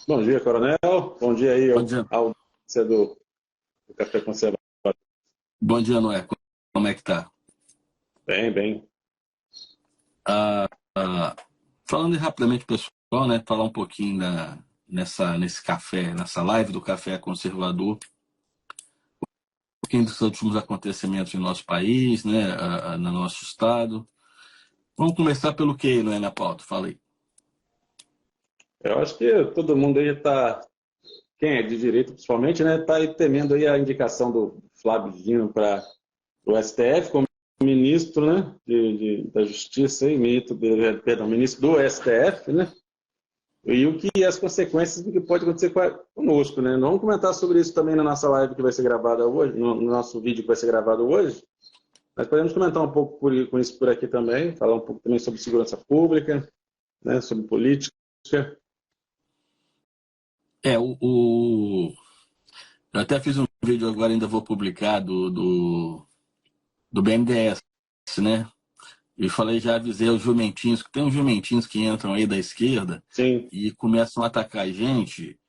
Bom dia, Coronel. Bom dia aí Bom dia, ao audiência do Café Conservador. bom dia, Noé. Como é que tá? Bem, bem. Ah, ah, falando rapidamente, pessoal, né? Falar um pouquinho nesse café, nessa live do Café Conservador, um pouquinho dos últimos acontecimentos em nosso país, né? No nosso estado. Vamos começar pelo que, Noé, na pauta? Fala aí. Eu acho que todo mundo aí está, quem é de direito principalmente, né, está aí temendo aí a indicação do Flávio Dino para o STF como ministro, né, da Justiça, aí, ministro do STF, né, e o que as consequências do que pode acontecer conosco, né. Não vamos comentar sobre isso também na nossa live que vai ser gravada hoje, no nosso vídeo que vai ser gravado hoje. Mas podemos comentar um pouco com isso por aqui também, falar um pouco também sobre segurança pública, né, sobre política. Eu até fiz um vídeo agora, ainda vou publicar, do BNDES, né? E falei, já avisei os jumentinhos, que tem uns jumentinhos que entram aí da esquerda Sim, e começam a atacar a gente.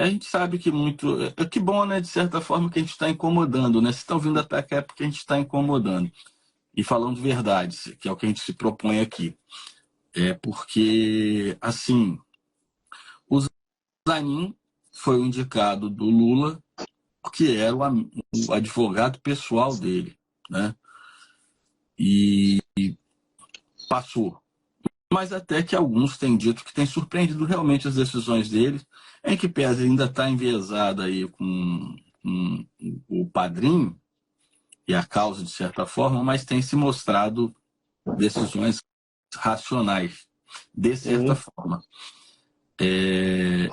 A gente sabe que muito. Que bom, né? De certa forma, que a gente está incomodando, né? Se estão vindo atacar é porque a gente está incomodando. E falando de verdades, que é o que a gente se propõe aqui. É porque, assim, o Zanin foi o indicado do Lula, que era o advogado pessoal dele, né? E passou. Mas até que alguns têm dito que tem surpreendido realmente as decisões dele, em que pese ainda está enviesada aí com o padrinho e a causa de certa forma, mas tem se mostrado decisões racionais, de certa uhum, forma.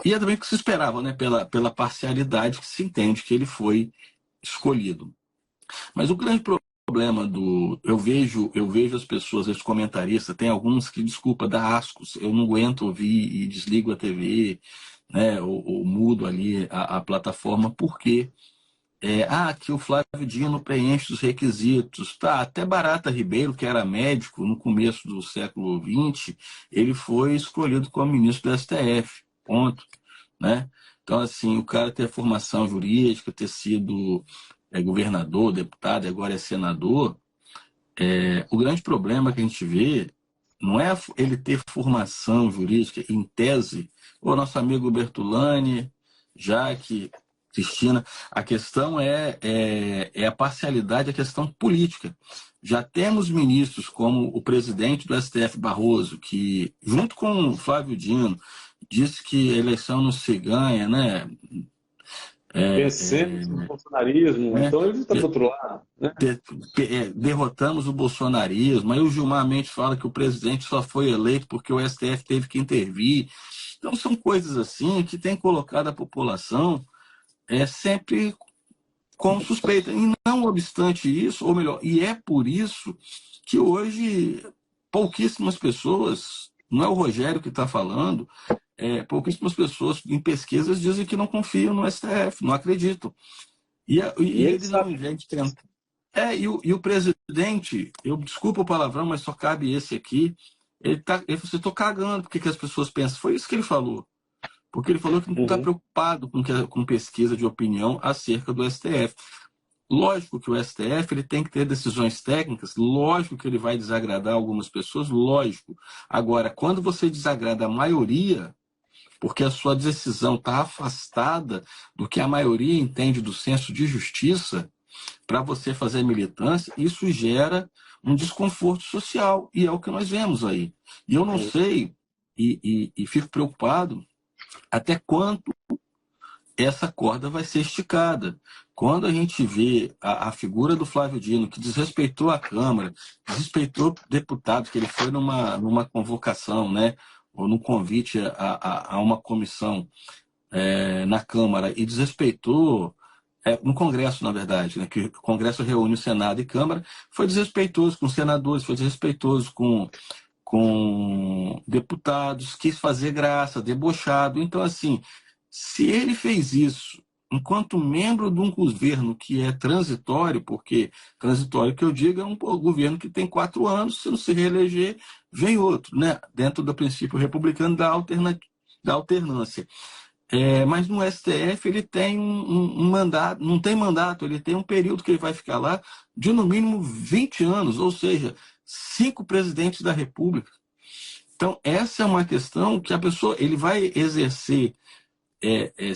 E é também o que se esperava, né, pela parcialidade que se entende que ele foi escolhido. Mas o grande problema eu vejo as pessoas, os comentaristas, tem alguns que, desculpa, dá ascos, eu não aguento ouvir e desligo a TV, né, ou mudo ali a plataforma, porque que o Flávio Dino preenche os requisitos. Tá, até Barata Ribeiro, que era médico no começo do século XX, ele foi escolhido como ministro do STF, ponto, né? Então, assim, o cara ter formação jurídica, ter sido governador, deputado e agora é senador, o grande problema que a gente vê não é ele ter formação jurídica em tese, o nosso amigo Bertolani, Jaque, Cristina, a questão é a parcialidade, a questão política. Já temos ministros como o presidente do STF, Barroso, que, junto com o Flávio Dino, disse que a eleição não se ganha, né? É, vencemos o bolsonarismo, né? então ele está do outro lado, né? Derrotamos o bolsonarismo. Aí o Gilmar Mendes fala que o presidente só foi eleito porque o STF teve que intervir. Então são coisas assim que têm colocado a população sempre com suspeita. E não obstante isso, ou melhor, e é por isso que hoje pouquíssimas pessoas, não é o Rogério que está falando, pouquíssimas pessoas em pesquisas dizem que não confiam no STF, não acreditam. E E ele ele não sabe inventa. disso. E o presidente, eu desculpa o palavrão, mas só cabe esse aqui. Você estou cagando porque que as pessoas pensam. Foi isso que ele falou. Porque ele falou que não está Uhum. preocupado com pesquisa de opinião acerca do STF. Lógico que o STF ele tem que ter decisões técnicas, lógico que ele vai desagradar algumas pessoas, lógico. Agora, quando você desagrada a maioria, porque a sua decisão está afastada do que a maioria entende do senso de justiça, para você fazer militância, isso gera um desconforto social, e é o que nós vemos aí. E eu não Uhum. sei, e fico preocupado, até quanto essa corda vai ser esticada. Quando a gente vê a figura do Flávio Dino, que desrespeitou a Câmara, desrespeitou deputados, que ele foi numa convocação, né, ou num convite a uma comissão na Câmara, e desrespeitou no Congresso, na verdade, né, que o Congresso reúne o Senado e Câmara, foi desrespeitoso com senadores, foi desrespeitoso com deputados, quis fazer graça, debochado. Então, assim, se ele fez isso enquanto membro de um governo que é transitório, porque transitório que eu digo é um governo que tem 4 anos, se não se reeleger, vem outro, né? Dentro do princípio republicano da da alternância. Mas no STF ele tem um mandato, não tem mandato, ele tem um período que ele vai ficar lá de no mínimo 20 anos, ou seja, 5 presidentes da República. Então, essa é uma questão que a pessoa ele vai exercer,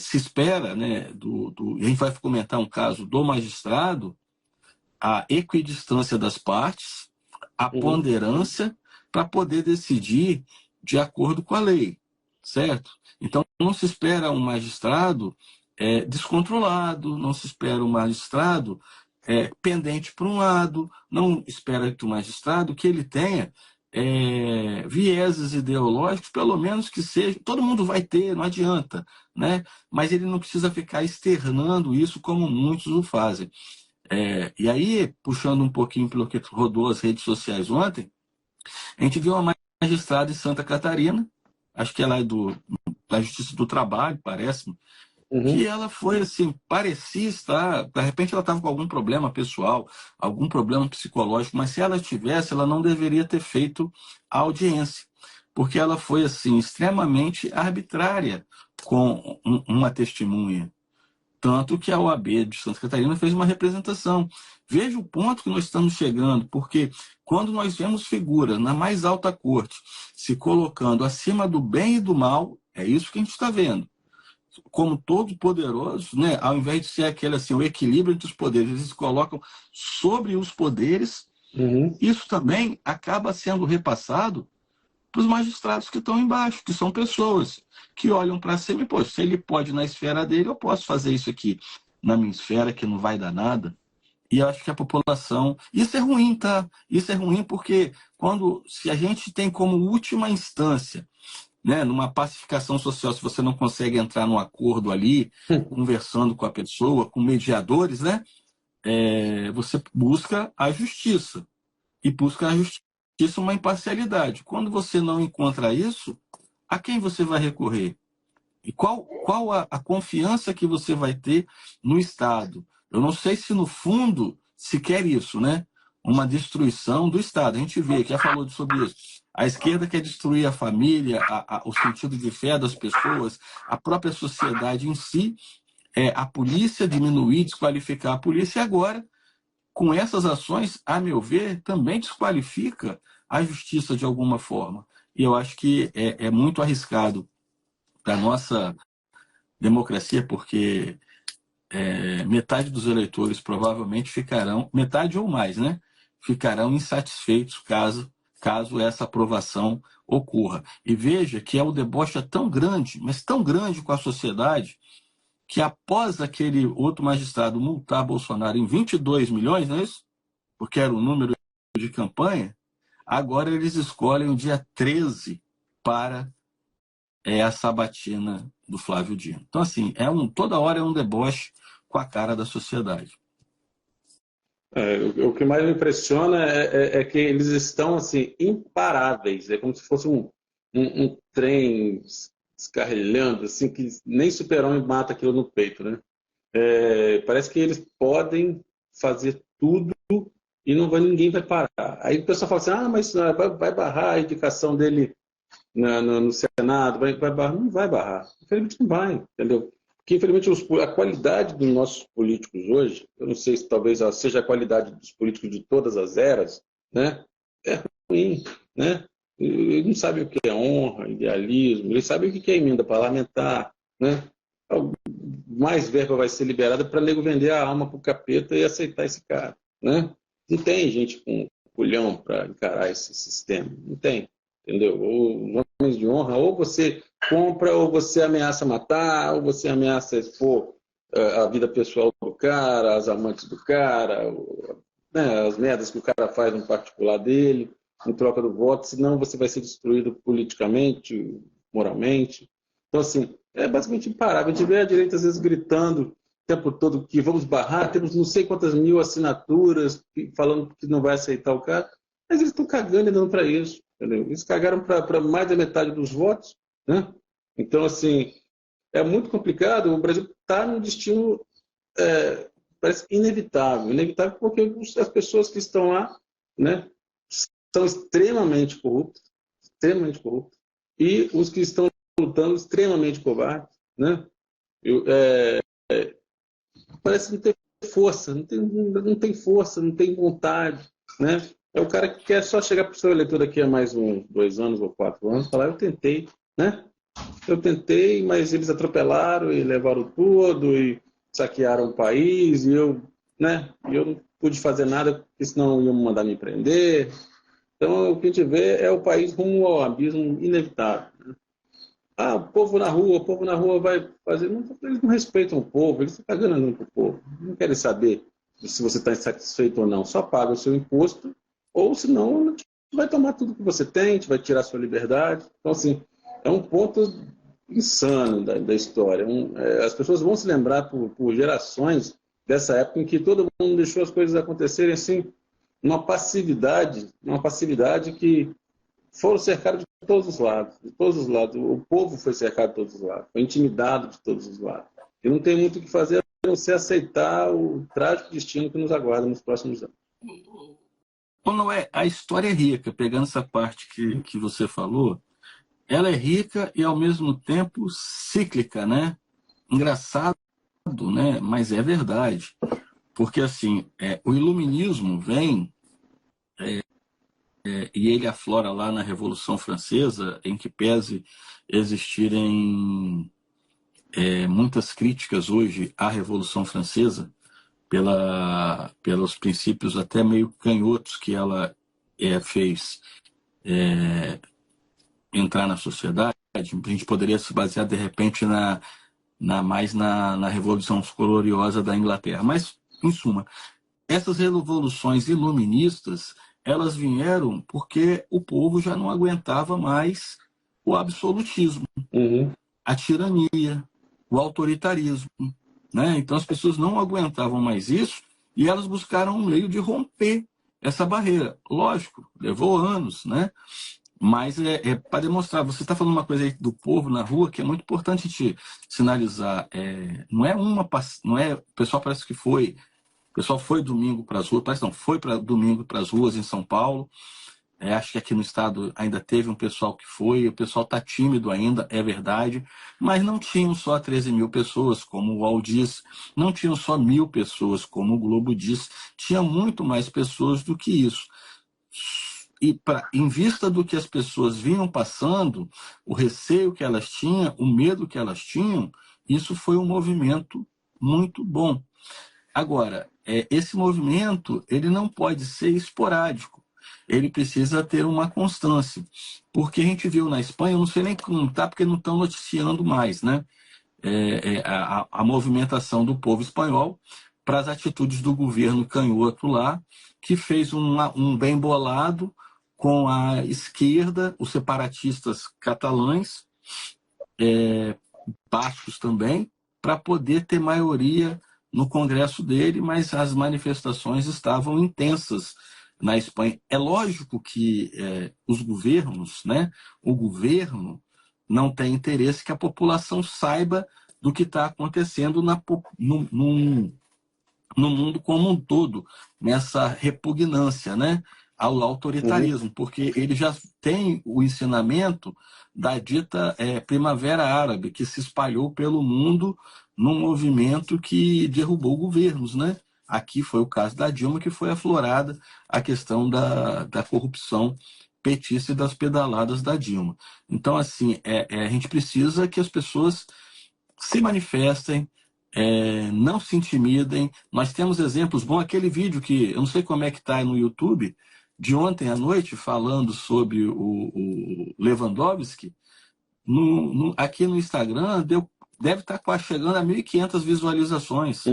se espera, né, a gente vai comentar um caso do magistrado, a equidistância das partes, a Uhum. ponderância para poder decidir de acordo com a lei, certo? Então, não se espera um magistrado descontrolado, não se espera um magistrado pendente para um lado, não espera que o magistrado que ele tenha vieses ideológicos, pelo menos que seja, todo mundo vai ter, não adianta, né? Mas ele não precisa ficar externando isso como muitos o fazem. E aí, puxando um pouquinho pelo que rodou as redes sociais ontem, a gente viu uma magistrada em Santa Catarina, acho que ela é da Justiça do Trabalho, parece-me, que Uhum. ela foi assim, parecia estar, de repente ela estava com algum problema pessoal, algum problema psicológico, mas se ela tivesse, ela não deveria ter feito a audiência, porque ela foi assim, extremamente arbitrária com uma testemunha. Tanto que a OAB de Santa Catarina fez uma representação. Veja o ponto que nós estamos chegando, porque quando nós vemos figuras na mais alta corte se colocando acima do bem e do mal, é isso que a gente está vendo. Como todo poderoso, né, ao invés de ser aquele assim, o equilíbrio entre os poderes, eles se colocam sobre os poderes. Uhum. Isso também acaba sendo repassado para os magistrados que estão embaixo, que são pessoas que olham para cima e, pô, se ele pode na esfera dele, eu posso fazer isso aqui na minha esfera, que não vai dar nada. E eu acho que a população. Isso é ruim, tá? Isso é ruim porque se a gente tem como última instância, né, numa pacificação social, se você não consegue entrar num acordo ali, conversando com a pessoa, com mediadores, né, você busca a justiça e busca a justiça uma imparcialidade. Quando você não encontra isso, a quem você vai recorrer? E qual a confiança que você vai ter no Estado? Eu não sei se no fundo se quer isso, né? Uma destruição do Estado. A gente vê, que já falou sobre isso. A esquerda quer destruir a família, o sentido de fé das pessoas, a própria sociedade em si, a polícia diminuir, desqualificar a polícia, e agora com essas ações, a meu ver, também desqualifica a justiça de alguma forma. E eu acho que é muito arriscado para a nossa democracia, porque metade dos eleitores provavelmente ficarão, metade ou mais, né? Ficarão insatisfeitos caso essa aprovação ocorra. E veja que o deboche é tão grande, mas tão grande com a sociedade, que após aquele outro magistrado multar Bolsonaro em 22 milhões, não é isso? Porque era o número de campanha, agora eles escolhem o dia 13 para a sabatina do Flávio Dino. Então, assim, toda hora é um deboche com a cara da sociedade. O que mais me impressiona é que eles estão assim imparáveis. É como se fosse um trem descarrilhando, assim, que nem super-homem mata aquilo no peito, né? Parece que eles podem fazer tudo e ninguém vai parar. Aí o pessoal fala assim, mas vai barrar a indicação dele no Senado, vai barrar. Não vai barrar. Infelizmente não vai, entendeu? Porque, infelizmente, a qualidade dos nossos políticos hoje, eu não sei se talvez seja a qualidade dos políticos de todas as eras, né? É ruim, né? Eles não sabem o que é honra, idealismo, eles sabem o que é emenda parlamentar, né? Mais verba vai ser liberada para nego vender a alma para o capeta e aceitar esse cara, né? Não tem gente com culhão para encarar esse sistema, não tem, entendeu? Ou homens de honra, ou você compra, ou você ameaça matar, ou você ameaça expor a vida pessoal do cara, as amantes do cara, né, as merdas que o cara faz no particular dele, em troca do voto, senão você vai ser destruído politicamente, moralmente. Então, assim, é basicamente imparável. A gente vê a direita, às vezes, gritando o tempo todo que vamos barrar, temos não sei quantas mil assinaturas falando que não vai aceitar o cara, mas eles estão cagando e dando para isso. Entendeu? Eles cagaram para mais da metade dos votos, né? Então, assim, é muito complicado. O Brasil está num destino, parece inevitável. Inevitável porque as pessoas que estão lá, né, são extremamente corruptas, e os que estão lutando extremamente covardes, né? Parece não ter força, não tem força, não tem vontade, né? É o cara que quer só chegar para o seu eleitor daqui a mais 2 anos ou 4 anos e falar, eu tentei, né? Eu tentei, mas eles atropelaram e levaram tudo e saquearam o país e eu não pude fazer nada, porque senão iam mandar me prender. Então, o que a gente vê é o país rumo ao abismo inevitável. Ah, o povo na rua vai fazer. Não, eles não respeitam o povo, eles estão pagando para o povo. Não querem saber se você está insatisfeito ou não. Só paga o seu imposto, ou senão vai tomar tudo que você tem, vai tirar sua liberdade. Então, assim, é um ponto insano da história. As pessoas vão se lembrar por gerações dessa época em que todo mundo deixou as coisas acontecerem assim, uma passividade que foram cercados de todos os lados, de todos os lados. O povo foi cercado de todos os lados, foi intimidado de todos os lados. E não tem muito o que fazer a não ser aceitar o trágico destino que nos aguarda nos próximos anos. Ou não é? A história é rica, pegando essa parte que você falou, ela é rica e ao mesmo tempo cíclica, né? Engraçado, né? Mas é verdade. Porque assim, o iluminismo vem e ele aflora lá na Revolução Francesa, em que pese existirem muitas críticas hoje à Revolução Francesa, pelos princípios até meio canhotos que ela fez entrar na sociedade. A gente poderia se basear, de repente, mais na Revolução Gloriosa da Inglaterra. Mas, em suma, essas revoluções iluministas, elas vieram porque o povo já não aguentava mais o absolutismo, a tirania, o autoritarismo, né? Então as pessoas não aguentavam mais isso e elas buscaram um meio de romper essa barreira. Lógico, levou anos, né? Mas para demonstrar, você está falando uma coisa aí do povo na rua que é muito importante te sinalizar. Não é, o pessoal parece que foi. O pessoal foi domingo para as ruas, parece não, foi domingo para as ruas em São Paulo. Acho que aqui no estado ainda teve um pessoal que foi, o pessoal está tímido ainda, é verdade, mas não tinham só 13 mil pessoas, como o UOL diz, não tinham só 1.000 pessoas, como o Globo diz, tinha muito mais pessoas do que isso. E em vista do que as pessoas vinham passando, o receio que elas tinham, o medo que elas tinham, isso foi um movimento muito bom. Agora, esse movimento ele não pode ser esporádico, ele precisa ter uma constância, porque a gente viu na Espanha, eu não sei nem como está, porque não estão noticiando mais, né? A movimentação do povo espanhol para as atitudes do governo canhoto lá, que fez um bem bolado com a esquerda, os separatistas catalães, bascos também, para poder ter maioria no Congresso dele, mas as manifestações estavam intensas na Espanha. É lógico que os governos, né, o governo não tem interesse que a população saiba do que está acontecendo no mundo como um todo, nessa repugnância, né, ao autoritarismo, porque ele já tem o ensinamento da dita Primavera Árabe, que se espalhou pelo mundo num movimento que derrubou governos, né? Aqui foi o caso da Dilma, que foi aflorada a questão da corrupção petista e das pedaladas da Dilma. Então, assim, a gente precisa que as pessoas se manifestem, não se intimidem. Nós temos exemplos bons. Aquele vídeo que eu não sei como é que está no YouTube, de ontem à noite, falando sobre o Lewandowski, aqui no Instagram deve estar quase chegando a 1.500 visualizações.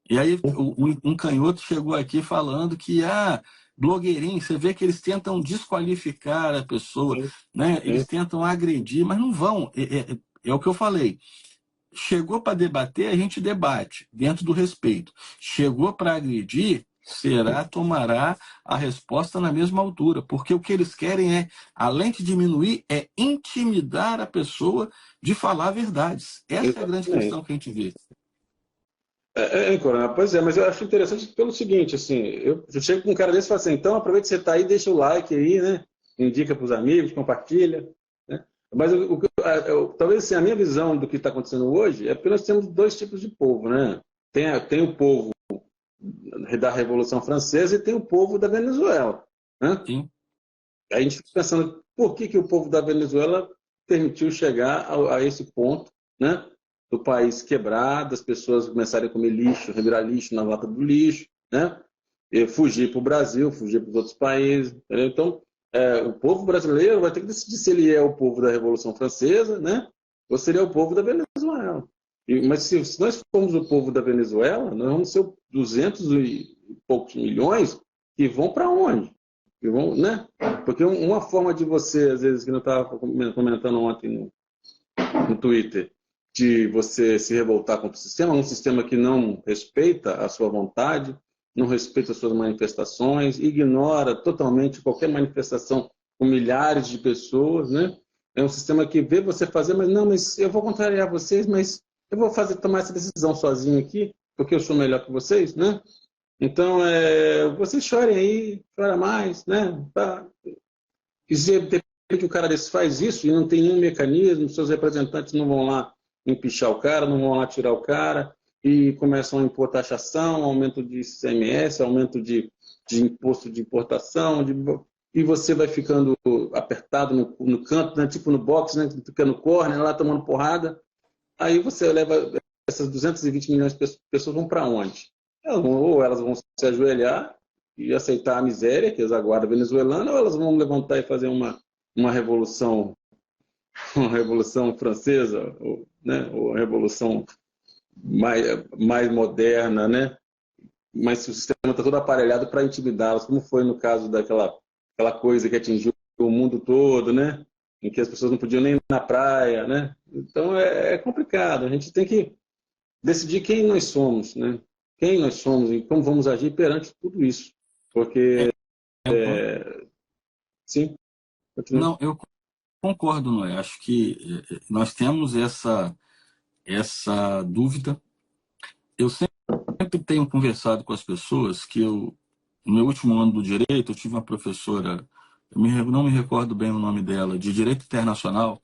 E aí um canhoto chegou aqui falando que blogueirinho, você vê que eles tentam desqualificar a pessoa, né? Eles tentam agredir, mas não vão. É o que eu falei. Chegou para debater, a gente debate, dentro do respeito. Chegou para agredir, tomará a resposta na mesma altura, porque o que eles querem além de diminuir, intimidar a pessoa de falar verdades. Essa é a grande questão que a gente vê. Coronel, pois é, mas eu acho interessante pelo seguinte, assim, eu chego com um cara desse e falo assim, então aproveita que você está aí, deixa o like aí, né? Indica para os amigos, compartilha, né? Mas talvez assim, a minha visão do que está acontecendo hoje é porque nós temos dois tipos de povo, né? Tem o povo da Revolução Francesa e tem o povo da Venezuela, né? Sim. A gente fica pensando por que o povo da Venezuela permitiu chegar a esse ponto, né? Do país quebrar, das pessoas começarem a comer lixo, revirar lixo na lata do lixo, né? E fugir para o Brasil, fugir para os outros países. Entendeu? Então, o povo brasileiro vai ter que decidir se ele é o povo da Revolução Francesa, né? Ou se ele é o povo da Venezuela. Mas se nós formos o povo da Venezuela, nós vamos ser 200 e poucos milhões que vão para onde? Que vão, né? Porque uma forma de você, às vezes, que eu estava comentando ontem no Twitter, de você se revoltar contra o sistema, um sistema que não respeita a sua vontade, não respeita as suas manifestações, ignora totalmente qualquer manifestação com milhares de pessoas, né? É um sistema que vê você fazer, mas não, mas eu vou contrariar vocês, mas eu vou tomar essa decisão sozinho aqui, porque eu sou melhor que vocês, né? Então, vocês chorem aí, chora mais, né? Tá? E se de repente o cara desse faz isso e não tem nenhum mecanismo, seus representantes não vão lá empichar o cara, não vão lá tirar o cara, e começam a impor taxação, aumento de ICMS, aumento de imposto de importação, e você vai ficando apertado no canto, né? Tipo no boxe, né? Fica no corner, lá tomando porrada. Aí você leva essas 220 milhões de pessoas vão para onde? Ou elas vão se ajoelhar e aceitar a miséria, que é a guarda venezuelana, ou elas vão levantar e fazer uma revolução, uma revolução francesa, né? Ou uma revolução mais moderna, né? Mas o sistema está todo aparelhado para intimidá-las, como foi no caso aquela coisa que atingiu o mundo todo, né? Em que as pessoas não podiam nem ir na praia, né? Então é complicado. A gente tem que decidir quem nós somos, né? Quem nós somos e como vamos agir perante tudo isso. Porque, sim, continua. Não, eu concordo, Noé. Acho que nós temos essa dúvida. Eu sempre tenho conversado com as pessoas que no meu último ano do direito, eu tive uma professora, não me recordo bem o nome dela, de Direito Internacional,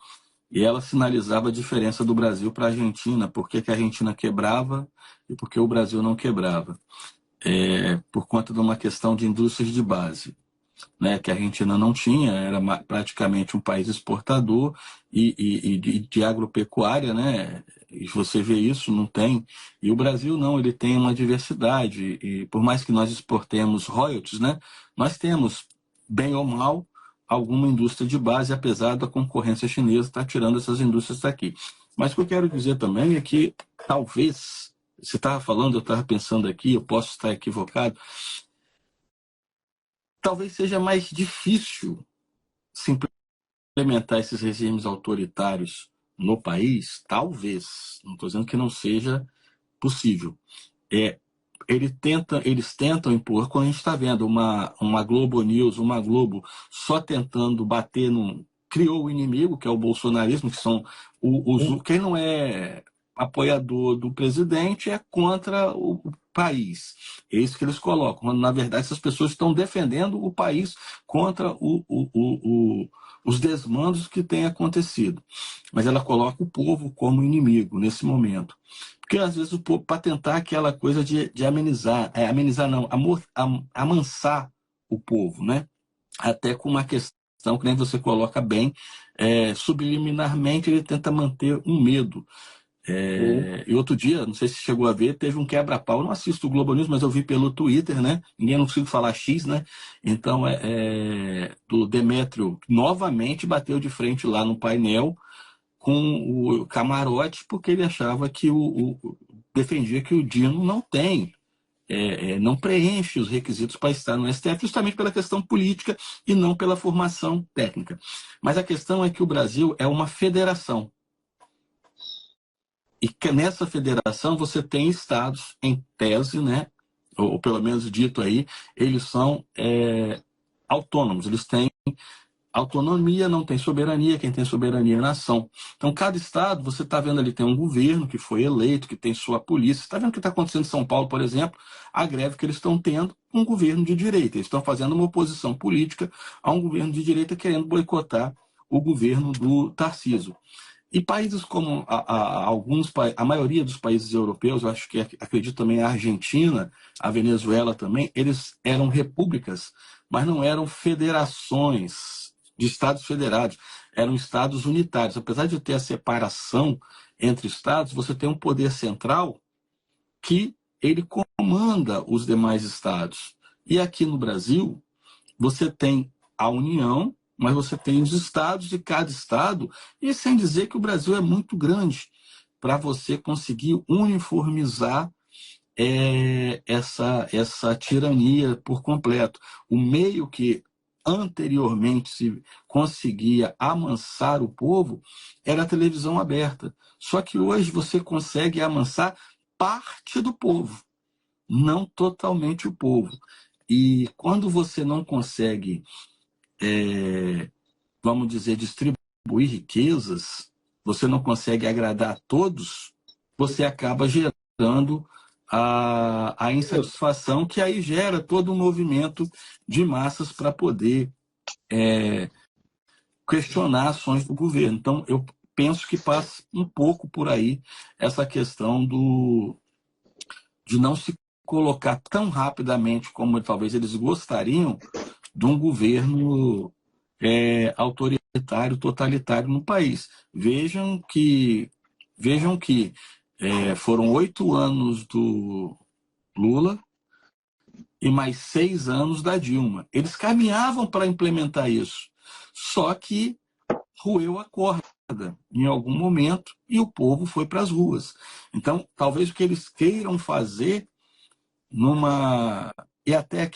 e ela sinalizava a diferença do Brasil para a Argentina, por que a Argentina quebrava e por que o Brasil não quebrava. Por conta de uma questão de indústrias de base, né, que a Argentina não tinha, era praticamente um país exportador e de agropecuária, né? E você vê isso, não tem. E o Brasil não, ele tem uma diversidade. E por mais que nós exportemos royalties, né, nós temos, bem ou mal, alguma indústria de base, apesar da concorrência chinesa estar tirando essas indústrias daqui. Mas o que eu quero dizer também é que talvez, você estava falando, eu estava pensando aqui, eu posso estar equivocado, talvez seja mais difícil se implementar esses regimes autoritários no país, talvez, não estou dizendo que não seja possível. Eles tentam impor, quando a gente está vendo uma Globo News, uma Globo só tentando bater criou o inimigo, que é o bolsonarismo, que são quem não é apoiador do presidente é contra o país. É isso que eles colocam. Quando, na verdade, essas pessoas estão defendendo o país contra os desmandos que têm acontecido. Mas ela coloca o povo como inimigo nesse momento. Porque às vezes o povo, para tentar aquela coisa de amenizar, amenizar não, amansar o povo, né? Até com uma questão que nem você coloca bem, subliminarmente ele tenta manter um medo. E outro dia, não sei se chegou a ver, teve um quebra-pau. Eu não assisto o Globo News, mas eu vi pelo Twitter, né? Ninguém não consigo falar X, né? Então, do Demétrio novamente bateu de frente lá no painel com o camarote, porque ele achava que defendia que o Dino não tem, não preenche os requisitos para estar no STF, justamente pela questão política e não pela formação técnica. Mas a questão é que o Brasil é uma federação. E que nessa federação você tem estados, em tese, né, ou pelo menos dito aí, eles são autônomos, eles têm autonomia, não tem soberania, quem tem soberania é a nação. Então, cada estado, você está vendo ali, tem um governo que foi eleito, que tem sua polícia. Você está vendo o que está acontecendo em São Paulo, por exemplo, a greve que eles estão tendo, um governo de direita. Eles estão fazendo uma oposição política a um governo de direita querendo boicotar o governo do Tarcísio. E países como a maioria dos países europeus, eu acho que acredito também a Argentina, a Venezuela também, eles eram repúblicas, mas não eram federações de estados federados, eram estados unitários. Apesar de ter a separação entre estados, você tem um poder central que ele comanda os demais estados. E aqui no Brasil, você tem a União, mas você tem os estados de cada estado, e sem dizer que o Brasil é muito grande para você conseguir uniformizar essa tirania por completo. O meio que anteriormente se conseguia amansar o povo era a televisão aberta. Só que hoje você consegue amansar parte do povo, não totalmente o povo. E quando você não consegue, vamos dizer, distribuir riquezas, você não consegue agradar a todos, você acaba gerando a insatisfação, que aí gera todo um movimento de massas para poder questionar ações do governo. Então, eu penso que passa um pouco por aí essa questão de não se colocar tão rapidamente como talvez eles gostariam de um governo autoritário, totalitário no país. Vejam que foram 8 anos do Lula e mais 6 anos da Dilma. Eles caminhavam para implementar isso, só que roeu a corda em algum momento e o povo foi para as ruas. Então, talvez o que eles queiram fazer e até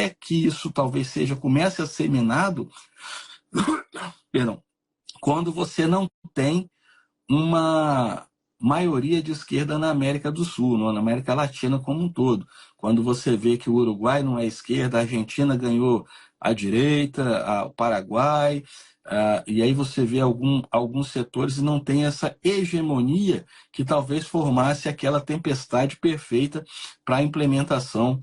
que isso talvez comece a ser minado, quando você não tem uma maioria de esquerda na América do Sul, na América Latina como um todo. Quando você vê que o Uruguai não é esquerda, a Argentina ganhou a direita, o Paraguai, e aí você vê alguns setores e não tem essa hegemonia que talvez formasse aquela tempestade perfeita para a implementação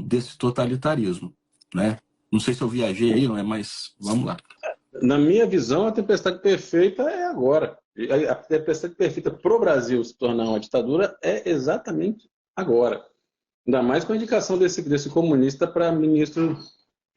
desse totalitarismo, né? Não sei se eu viajei aí, não é? Mas vamos lá. Na minha visão, a tempestade perfeita é agora. A tempestade perfeita para o Brasil se tornar uma ditadura é exatamente agora. Ainda mais com a indicação desse comunista para ministro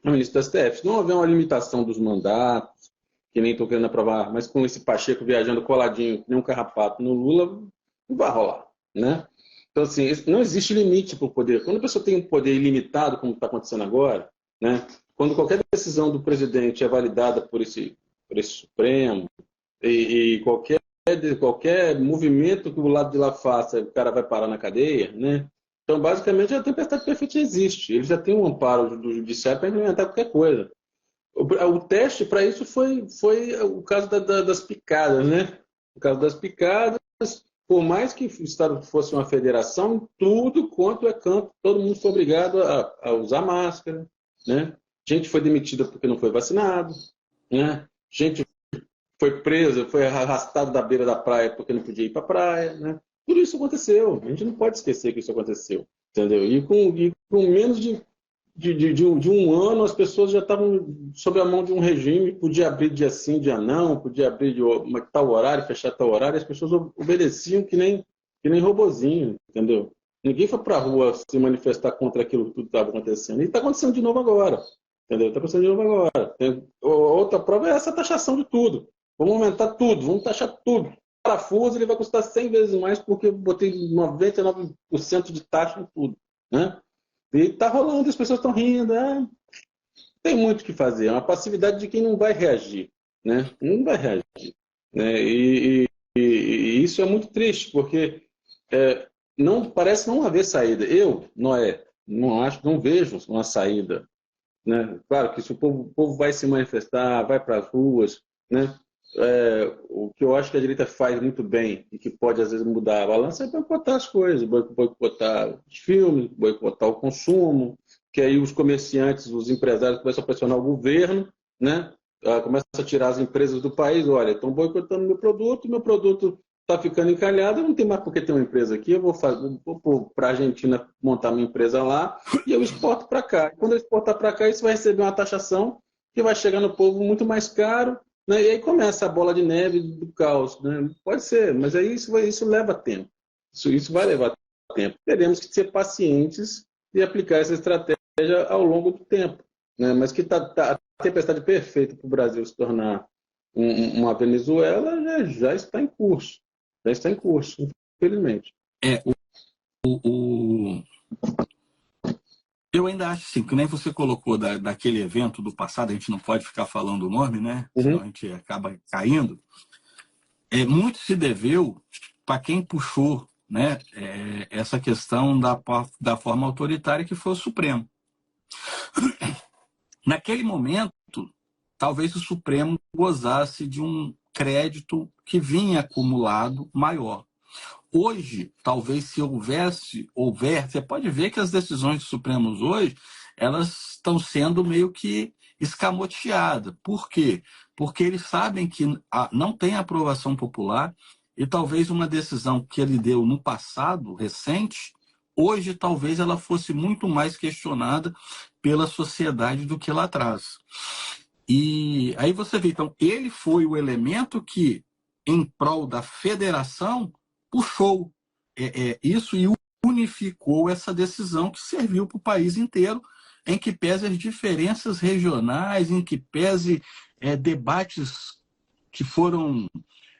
do STF. Se não houver uma limitação dos mandatos, que nem estou querendo aprovar, mas com esse Pacheco viajando coladinho, nem um carrapato no Lula, não vai rolar, né? Então, assim, não existe limite para o poder. Quando a pessoa tem um poder ilimitado, como está acontecendo agora, né? Quando qualquer decisão do presidente é validada por esse Supremo, e qualquer movimento que o lado de lá faça, o cara vai parar na cadeia, né? Então, basicamente, a tempestade perfeita existe. Ele já tem um amparo do judiciário para implementar qualquer coisa. O teste para isso foi o caso das picadas, né? O caso das picadas, por mais que o Estado fosse uma federação, tudo quanto é canto, todo mundo foi obrigado a usar máscara, né? Gente foi demitida porque não foi vacinado, né? Gente foi presa, foi arrastado da beira da praia porque não podia ir para a praia, né? Tudo isso aconteceu. A gente não pode esquecer que isso aconteceu, entendeu? E com menos de um ano, as pessoas já estavam sob a mão de um regime, podia abrir dia sim, dia não, podia abrir de tal horário, fechar tal horário, as pessoas obedeciam que nem robozinho, entendeu? Ninguém foi para a rua se manifestar contra aquilo que tudo estava acontecendo. E está acontecendo de novo agora, entendeu? Está acontecendo de novo agora. Outra prova é essa taxação de tudo. Vamos aumentar tudo, vamos taxar tudo. O parafuso ele vai custar 100 vezes mais porque eu botei 99% de taxa em tudo, né? E está rolando, as pessoas estão rindo. Tem muito o que fazer. É uma passividade de quem não vai reagir, né? Não vai reagir, né? E isso é muito triste, porque parece não haver saída. Eu, Noé, não vejo uma saída, né? Claro que se o povo vai se manifestar, vai para as ruas, né? O que eu acho que a direita faz muito bem e que pode às vezes mudar a balança é boicotar as coisas, boicotar os filmes, boicotar o consumo, que aí os comerciantes, os empresários começam a pressionar o governo, né? Começam a tirar as empresas do país. Olha, estão boicotando meu produto está ficando encalhado, não tem mais por que ter uma empresa aqui, eu vou para a Argentina montar minha empresa lá e eu exporto para cá. Quando eu exportar para cá, isso vai receber uma taxação que vai chegar no povo muito mais caro, né? E aí começa a bola de neve do caos, né? Pode ser, mas aí isso leva tempo. Isso vai levar tempo. Teremos que ser pacientes e aplicar essa estratégia ao longo do tempo, né? Mas que a tempestade perfeita para o Brasil se tornar uma Venezuela já está em curso. Já está em curso, infelizmente. O, Eu ainda acho assim, que nem você colocou daquele evento do passado, a gente não pode ficar falando o nome, né? Senão a gente acaba caindo. Muito se deveu para quem puxou, né, essa questão da forma autoritária, que foi o Supremo. Naquele momento, talvez o Supremo gozasse de um crédito que vinha acumulado maior. Hoje, talvez se houver, você pode ver que as decisões dos Supremos hoje, elas estão sendo meio que escamoteadas. Por quê? Porque eles sabem que não tem aprovação popular e talvez uma decisão que ele deu no passado, recente, hoje talvez ela fosse muito mais questionada pela sociedade do que lá atrás. E aí você vê, então, ele foi o elemento que, em prol da federação, puxou isso e unificou essa decisão que serviu para o país inteiro, em que pese as diferenças regionais, em que pese debates que foram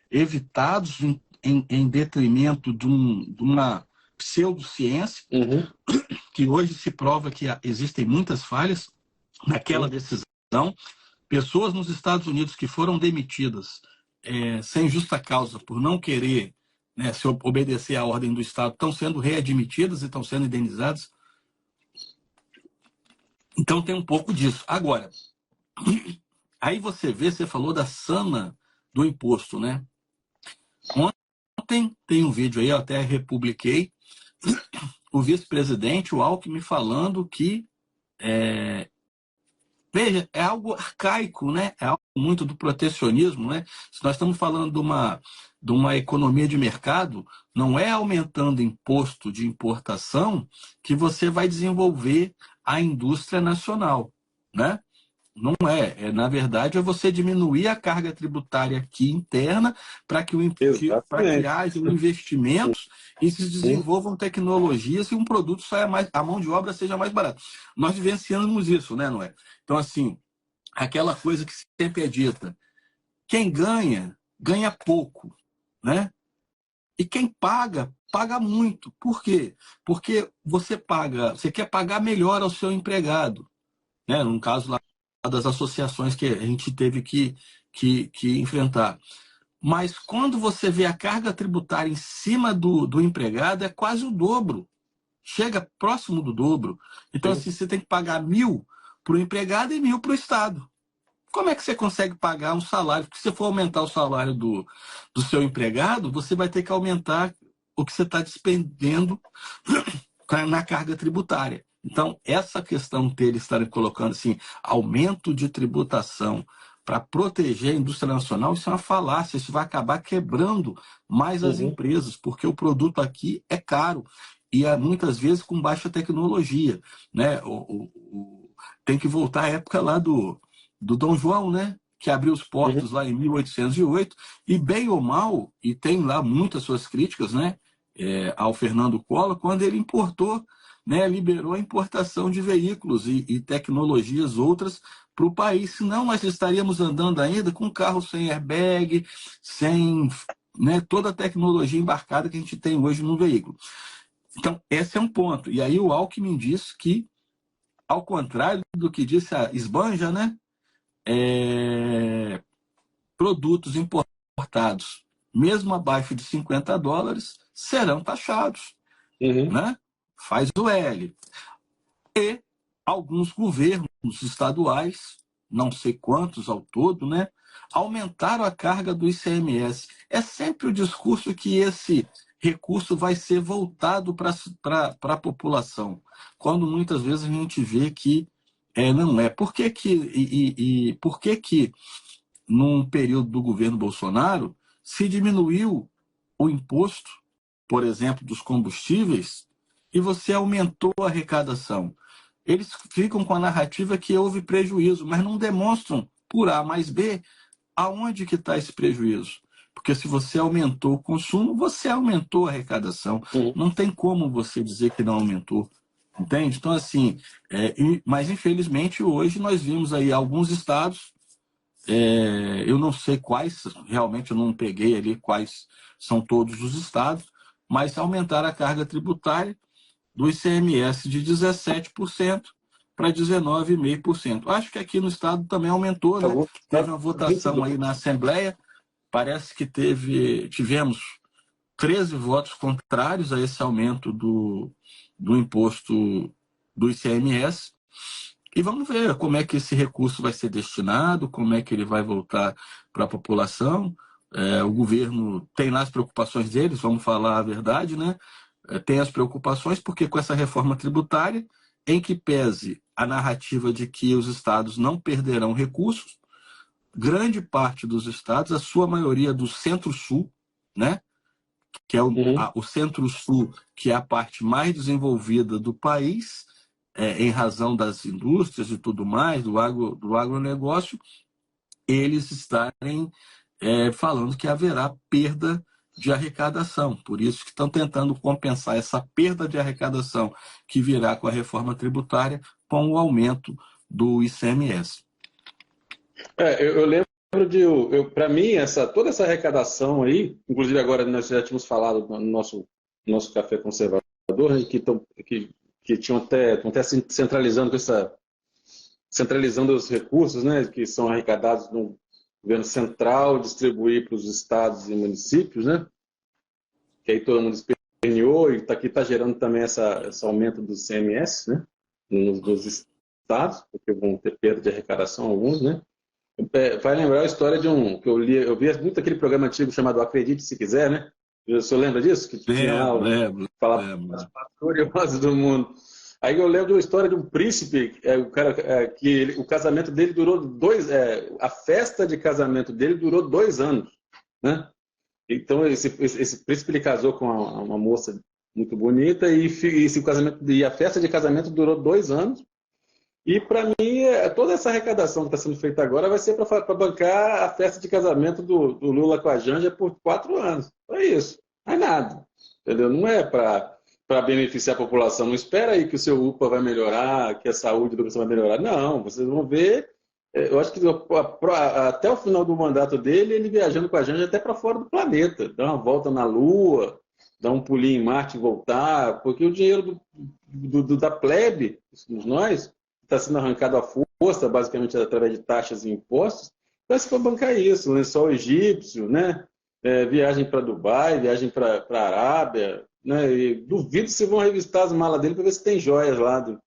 evitados em detrimento de uma pseudociência, que hoje se prova que existem muitas falhas naquela decisão. Pessoas nos Estados Unidos que foram demitidas sem justa causa por não querer, né, se obedecer à ordem do Estado, estão sendo readmitidas e estão sendo indenizadas. Então tem um pouco disso. Agora, aí você falou da sana do imposto, né? Ontem tem um vídeo aí, eu até republiquei, o vice-presidente, o Alckmin, falando que veja, é algo arcaico, né? É algo muito do protecionismo, né? Se nós estamos falando de uma economia de mercado, não é aumentando imposto de importação que você vai desenvolver a indústria nacional, né? Não é. Na verdade, é você diminuir a carga tributária aqui interna para que haja investimentos e se desenvolvam tecnologias e um produto saia mais, a mão de obra seja mais barata. Nós vivenciamos isso, né, não é? Então, assim, aquela coisa que sempre é dita, quem ganha, ganha pouco, né? E quem paga, paga muito. Por quê? Porque você quer pagar melhor ao seu empregado, né? No caso lá das associações que a gente teve que enfrentar. Mas quando você vê a carga tributária em cima do empregado, é quase o dobro. Chega próximo do dobro. Então, assim, você tem que pagar 1.000 para o empregado e 1.000 para o Estado. Como é que você consegue pagar um salário? Porque se você for aumentar o salário do seu empregado, você vai ter que aumentar o que você está despendendo na carga tributária. Então, essa questão deles estarem colocando assim, aumento de tributação para proteger a indústria nacional, isso é uma falácia, isso vai acabar quebrando mais as empresas, porque o produto aqui é caro e muitas vezes com baixa tecnologia, né? Tem que voltar à época lá do Dom João, né? Que abriu os portos lá em 1808, e bem ou mal, e tem lá muitas suas críticas, né? Ao Fernando Collor, quando ele importou, né, liberou a importação de veículos e tecnologias outras para o país. Senão nós estaríamos andando ainda com carro sem airbag, sem, né, toda a tecnologia embarcada que a gente tem hoje no veículo. Então, esse é um ponto. E aí o Alckmin diz que, ao contrário do que disse a Esbanja, né, produtos importados, mesmo abaixo de $50, serão taxados. Né? Faz o L. E alguns governos estaduais, não sei quantos ao todo, né, aumentaram a carga do ICMS. É sempre o discurso que esse recurso vai ser voltado para a população, quando muitas vezes a gente vê que não é. Por que que num período do governo Bolsonaro se diminuiu o imposto, por exemplo, dos combustíveis, e você aumentou a arrecadação? eles ficam com a narrativa que houve prejuízo, mas não demonstram, por A mais B, aonde que está esse prejuízo. Porque se você aumentou o consumo, você aumentou a arrecadação. Uhum. Não tem como você dizer que não aumentou. Entende? Então, assim, mas infelizmente hoje nós vimos aí alguns estados, eu não sei quais, realmente eu não peguei ali quais são todos os estados, mas aumentaram a carga tributária do ICMS de 17% para 19,5%. Acho que aqui no estado também aumentou, né? Alguns Teve estados, uma votação 22. aí na Assembleia, parece que tivemos 13 votos contrários a esse aumento do imposto do ICMS. E vamos ver como é que esse recurso vai ser destinado, como é que ele vai voltar para a população. O governo tem lá as preocupações deles, vamos falar a verdade, né? Tem as preocupações porque com essa reforma tributária, em que pese a narrativa de que os estados não perderão recursos, grande parte dos estados, a sua maioria do Centro-Sul, né? Que é Uhum. o Centro-Sul, que é a parte mais desenvolvida do país, em razão das indústrias e tudo mais, do agronegócio, eles estarem falando que haverá perda de arrecadação. Por isso que estão tentando compensar essa perda de arrecadação que virá com a reforma tributária com o aumento do ICMS. Eu lembro para mim, toda essa arrecadação aí, inclusive agora nós já tínhamos falado no nosso café conservador, né, que estão até centralizando centralizando os recursos, né, que são arrecadados no governo central, distribuir para os estados e municípios, né, que aí todo mundo esperneou e aqui está gerando também esse aumento do CMS, né, nos estados, porque vão ter perda de arrecadação alguns, né. Vai lembrar a história de que eu via muito aquele programa antigo chamado Acredite Se Quiser, né? O senhor lembra disso? Que tinha lá falava as partes curiosas do mundo. Aí eu lembro de uma história de um príncipe, o cara, o casamento dele durou a festa de casamento dele durou 2 anos, né? Então esse príncipe ele casou com uma moça muito bonita e a festa de casamento durou 2 anos. E para mim, toda essa arrecadação que está sendo feita agora vai ser para bancar a festa de casamento do Lula com a Janja por 4 anos. É isso. Não é nada. Entendeu? Não é para beneficiar a população. Não espera aí que o seu UPA vai melhorar, que a saúde do pessoal vai melhorar. Não, vocês vão ver. Eu acho que até o final do mandato dele, ele viajando com a Janja até para fora do planeta. Dar uma volta na Lua, dar um pulinho em Marte e voltar. Porque o dinheiro da plebe, nós está sendo arrancado à força, basicamente através de taxas e impostos, vai se for bancar isso, lençol egípcio, né? Viagem para Dubai, viagem para a Arábia, né? E duvido se vão revistar as malas dele para ver se tem joias lá do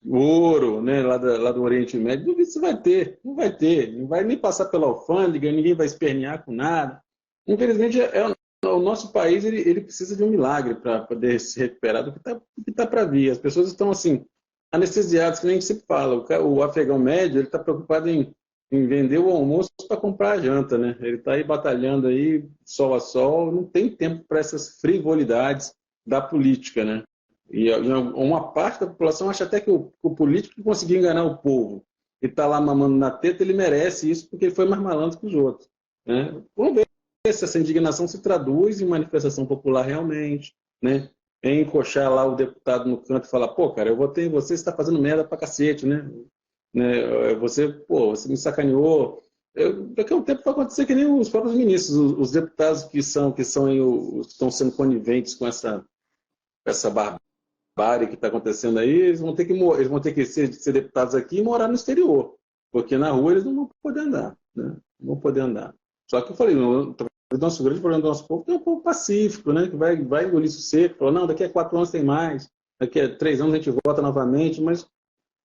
ouro, né? Lá do Oriente Médio. Duvido se vai ter, não vai nem passar pela alfândega, ninguém vai espernear com nada. Infelizmente, o nosso país ele precisa de um milagre para poder se recuperar do que tá para vir. As pessoas estão assim anestesiados, que nem se fala. O afegão médio ele está preocupado em vender o almoço para comprar a janta, né? Ele está aí batalhando aí sol a sol, não tem tempo para essas frivolidades da política, né? E uma parte da população acha até que o político que conseguiu enganar o povo e está lá mamando na teta, ele merece isso porque ele foi mais malandro que os outros, né? Vamos ver se essa indignação se traduz em manifestação popular realmente, né? Encoxar lá o deputado no canto e falar, pô, cara, eu votei em você, você está fazendo merda pra cacete, né? Você me sacaneou. Daqui a um tempo vai acontecer que nem os próprios ministros, os deputados que estão sendo coniventes com essa barbárie que está acontecendo aí, eles vão ter que ser deputados aqui e morar no exterior, porque na rua eles não vão poder andar, né? Não vão poder andar. Só que eu falei, o nosso grande problema do nosso povo é um povo pacífico, né? Que vai engolir isso seco, falar, não, daqui a 4 anos tem mais, daqui a 3 anos a gente vota novamente, mas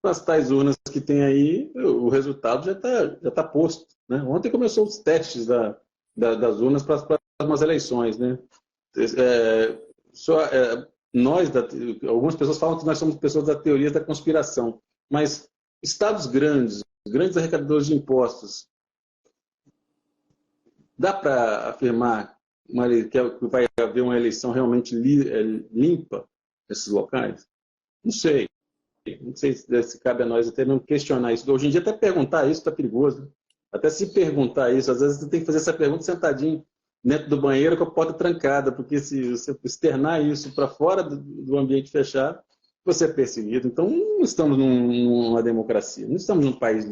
com as tais urnas que tem aí, o resultado já tá posto, né? Ontem começou os testes das urnas para as próximas eleições, né? É, nós, algumas pessoas falam que nós somos pessoas da teoria da conspiração, mas estados grandes arrecadadores de impostos, dá para afirmar que vai haver uma eleição realmente limpa nesses locais? Não sei. não sei se cabe a nós até mesmo questionar isso. Hoje em dia, até perguntar isso está perigoso, né? Até se perguntar isso, às vezes você tem que fazer essa pergunta sentadinho dentro do banheiro com a porta trancada, porque se você externar isso para fora do ambiente fechado, você é perseguido. Então, não estamos numa democracia, não estamos num país,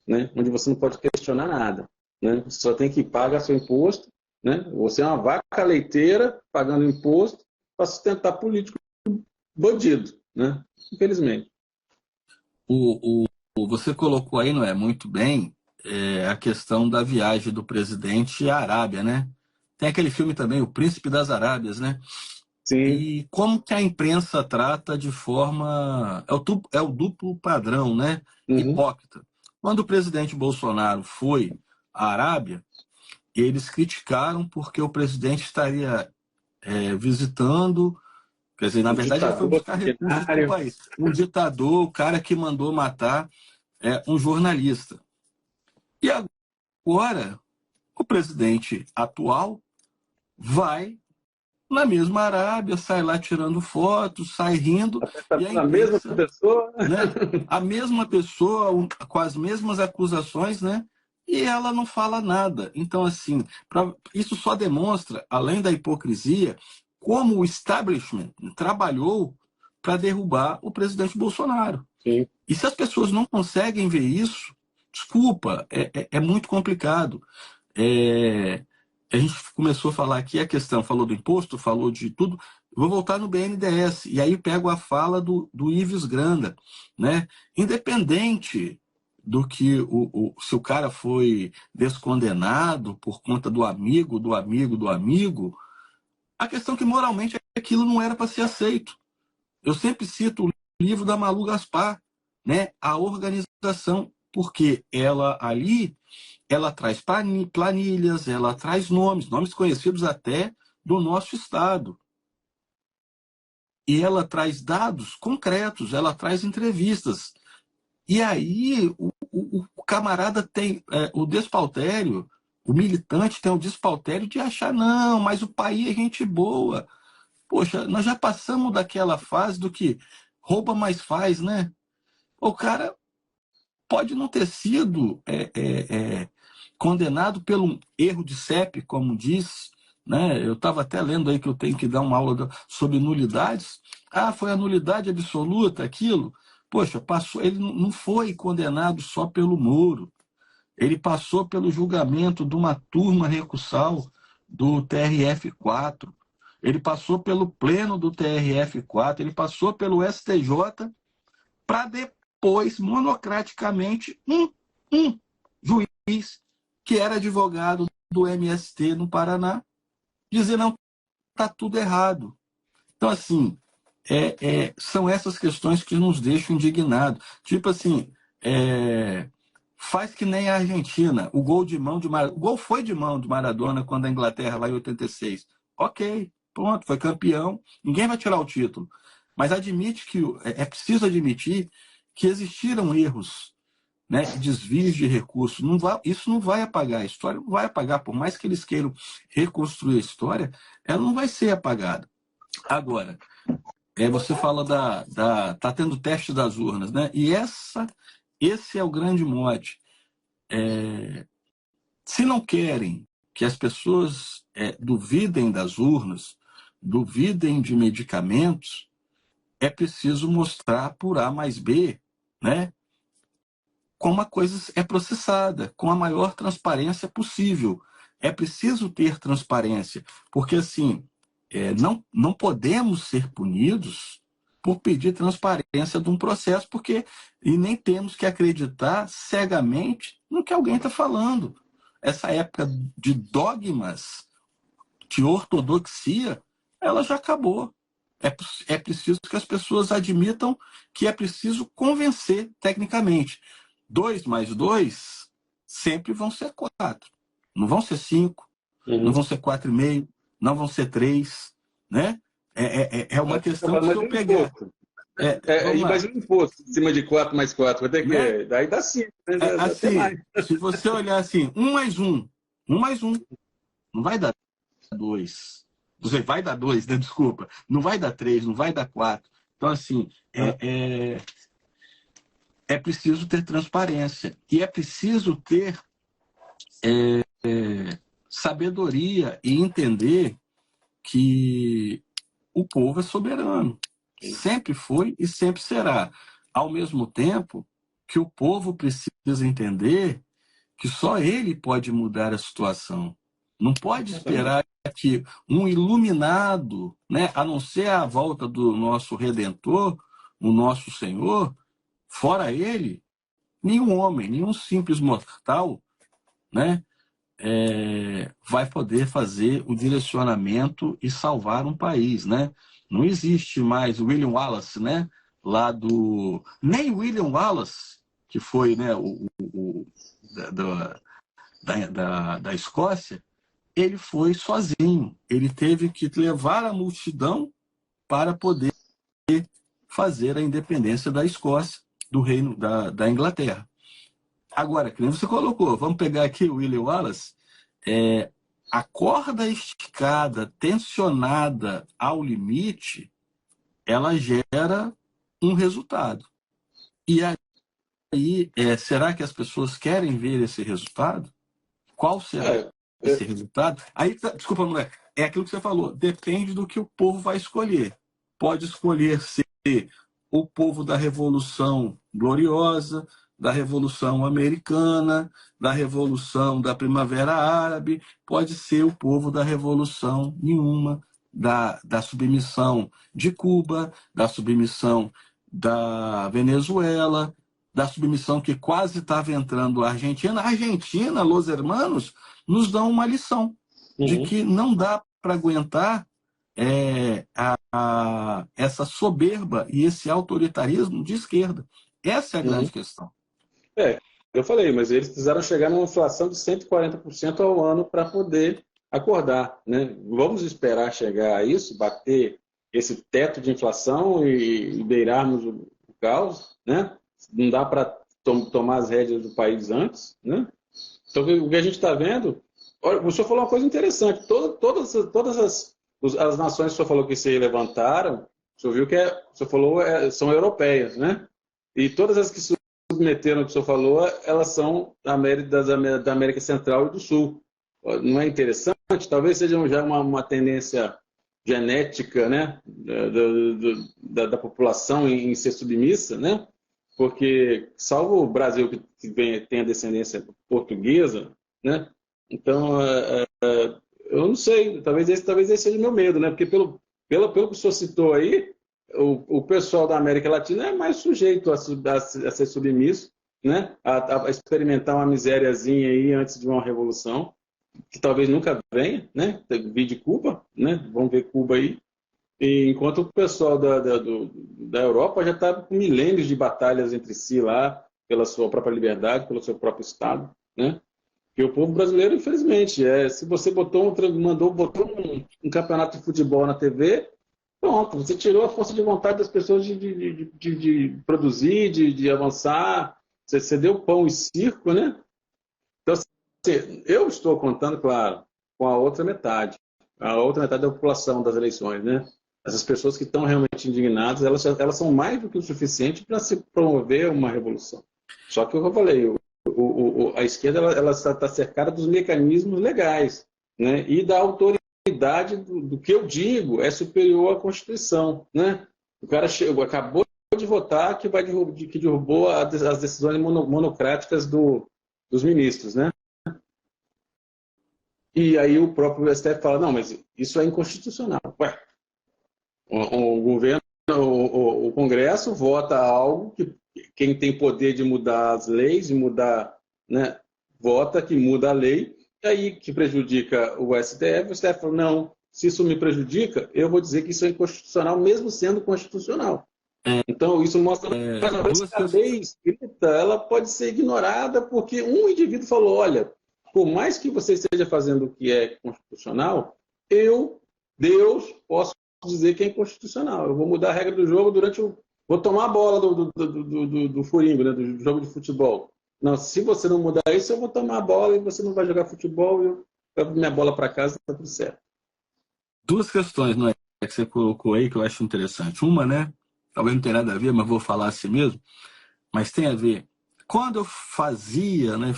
né, onde você não pode questionar nada, né? Você só tem que pagar seu imposto, né? Você é uma vaca leiteira pagando imposto para sustentar político bandido, né? Infelizmente. Você colocou aí, não é, muito bem, a questão da viagem do presidente à Arábia, né? Tem aquele filme também, O Príncipe das Arábias, né? Sim. E como que a imprensa trata de forma... É o duplo padrão, né? Uhum. Hipócrita. Quando o presidente Bolsonaro foi à Arábia, eles criticaram porque o presidente estaria visitando, quer dizer, na Um verdade ele foi ditador buscar recursos para o sanguinário. país. Um ditador, o cara que mandou matar um jornalista. E agora, o presidente atual vai na mesma Arábia, sai lá tirando fotos, sai rindo, e a A mesma imprensa, pessoa. né? A mesma pessoa, com as mesmas acusações, né? E ela não fala nada. Então, assim, isso só demonstra, além da hipocrisia, como o establishment trabalhou para derrubar o presidente Bolsonaro. Sim. E se as pessoas não conseguem ver isso, desculpa, é muito complicado. É, a gente começou a falar aqui a questão, falou do imposto, falou de tudo. Vou voltar no BNDES, e aí pego a fala do Ives Granda, né? Independente do que se o cara foi descondenado por conta do amigo, do amigo, do amigo, a questão é que moralmente aquilo não era para ser aceito. Eu sempre cito o livro da Malu Gaspar, né? A organização, porque ela ali ela traz planilhas, ela traz nomes conhecidos até do nosso estado. E ela traz dados concretos, ela traz entrevistas. E aí o camarada tem o despautério, o militante tem o despautério de achar, não, mas o país é gente boa. Poxa, nós já passamos daquela fase do que rouba mais faz, né? O cara pode não ter sido condenado pelo erro de CEP, como diz, né? Eu estava até lendo aí que eu tenho que dar uma aula sobre nulidades. Ah, foi a nulidade absoluta aquilo? Poxa, passou, ele não foi condenado só pelo Moro, ele passou pelo julgamento de uma turma recursal do TRF4, ele passou pelo pleno do TRF4, ele passou pelo STJ para depois, monocraticamente, um juiz que era advogado do MST no Paraná dizer, não, está tudo errado. Então, assim, são essas questões que nos deixam indignados. Tipo assim, faz que nem a Argentina. O gol de mão de Maradona. O gol foi de mão de Maradona quando a Inglaterra, lá em 86. Ok, pronto, foi campeão. Ninguém vai tirar o título. Mas admite que é preciso admitir que existiram erros, né, desvios de recursos. Isso não vai apagar. A história não vai apagar. Por mais que eles queiram reconstruir a história, ela não vai ser apagada. Agora, você fala tá tendo teste das urnas, né? E esse é o grande mote. Se não querem que as pessoas duvidem das urnas, duvidem de medicamentos, é preciso mostrar por A mais B, né, como a coisa é processada, com a maior transparência possível. É preciso ter transparência, porque assim, não podemos ser punidos por pedir transparência de um processo, e nem temos que acreditar cegamente no que alguém está falando. Essa época de dogmas, de ortodoxia, ela já acabou. É preciso que as pessoas admitam que é preciso convencer tecnicamente. 2 mais 2 sempre vão ser 4. Não vão ser 5, não vão ser 4,5, não vão ser 3, né? É uma questão que se eu pegar... Mas o imposto em cima de 4 mais 4, vai ter Né? que. Daí dá 5, né? Dá até Assim, mais. se você olhar assim, 1 mais 1, 1 mais 1, não vai dar 2. Você vai dar 2, né? Desculpa. Não vai dar 3, não vai dar 4. Então, assim, é preciso ter transparência e é preciso ter sabedoria e entender que o povo é soberano. Sempre foi e sempre será. Ao mesmo tempo que o povo precisa entender que só ele pode mudar a situação. Não pode esperar que um iluminado, né, a não ser a volta do nosso Redentor, o nosso Senhor, fora ele, nenhum homem, nenhum simples mortal, né, vai poder fazer o direcionamento e salvar um país, né? Não existe mais o William Wallace, né? Nem William Wallace, que foi, né, da Escócia, ele foi sozinho. Ele teve que levar a multidão para poder fazer a independência da Escócia, do reino da Inglaterra. Agora, que nem você colocou, vamos pegar aqui o William Wallace, a corda esticada, tensionada ao limite, ela gera um resultado. E aí, será que as pessoas querem ver esse resultado? Qual será esse resultado? Aí, desculpa, não é aquilo que você falou, depende do que o povo vai escolher. Pode escolher ser o povo da Revolução Gloriosa, da Revolução Americana, da Revolução da Primavera Árabe, pode ser o povo da Revolução nenhuma, da submissão de Cuba, da submissão da Venezuela, da submissão que quase estava entrando a Argentina. A Argentina, los hermanos, nos dão uma lição de que não dá para aguentar essa soberba e esse autoritarismo de esquerda. Essa é a grande questão. Eu falei, mas eles precisaram chegar numa inflação de 140% ao ano para poder acordar, né? Vamos esperar chegar a isso, bater esse teto de inflação e beirarmos o caos, né? Não dá para tomar as rédeas do país antes, né? Então, o que a gente está vendo... Olha, o senhor falou uma coisa interessante. Todas as nações que o senhor falou que se levantaram, o senhor viu que o senhor falou são europeias, né? E todas as que se submeteram ao que o senhor falou, elas são da América Central e do Sul. Não é interessante? Talvez seja já uma tendência genética, né? Da população em ser submissa, né? Porque, salvo o Brasil que tem a descendência portuguesa, né? Então, eu não sei, talvez esse seja o meu medo, né? Porque pelo que o senhor citou aí, o pessoal da América Latina é mais sujeito a ser submisso, né? A experimentar uma misériazinha aí antes de uma revolução, que talvez nunca venha, né? Vir de Cuba, né? Vamos ver Cuba aí. E enquanto o pessoal da Europa já está com milênios de batalhas entre si lá, pela sua própria liberdade, pelo seu próprio Estado, né? E o povo brasileiro, infelizmente, se você botou um campeonato de futebol na TV, pronto, você tirou a força de vontade das pessoas de produzir, de avançar, você deu pão e circo, né? Então, assim, eu estou contando, claro, com a outra metade da população das eleições, né? Essas pessoas que estão realmente indignadas, elas são mais do que o suficiente para se promover uma revolução. Só que, como eu falei, a esquerda ela está cercada dos mecanismos legais, né? E da autoridade do que eu digo é superior à Constituição, né? O cara acabou de votar que derrubou as decisões monocráticas dos ministros, né? E aí o próprio STF fala, não, mas isso é inconstitucional. Ué, o governo, o Congresso vota algo que quem tem poder de mudar as leis, de mudar, né, vota que muda a lei, e aí que prejudica o STF fala, não, se isso me prejudica, eu vou dizer que isso é inconstitucional, mesmo sendo constitucional. Então, isso mostra que a lei escrita ela pode ser ignorada porque um indivíduo falou, olha, por mais que você esteja fazendo o que é constitucional, Deus, posso dizer que é inconstitucional. Eu vou mudar a regra do jogo vou tomar a bola do furingo, né, do jogo de futebol. Não, se você não mudar isso, eu vou tomar a bola e você não vai jogar futebol e eu levo minha bola para casa e está tudo certo. Duas questões, não é, que você colocou aí que eu acho interessante. Uma, né, talvez não tenha nada a ver, mas vou falar assim mesmo, mas tem a ver. Quando eu fazia, né,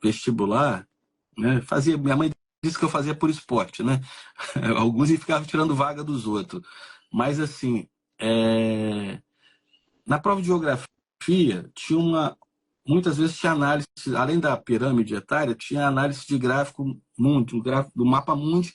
vestibular, né, minha mãe disse que eu fazia por esporte, né? Alguns ficavam tirando vaga dos outros. Mas, assim, na prova de geografia, muitas vezes tinha análise, além da pirâmide etária, tinha análise de gráfico mundo, gráfico do mapa mundi,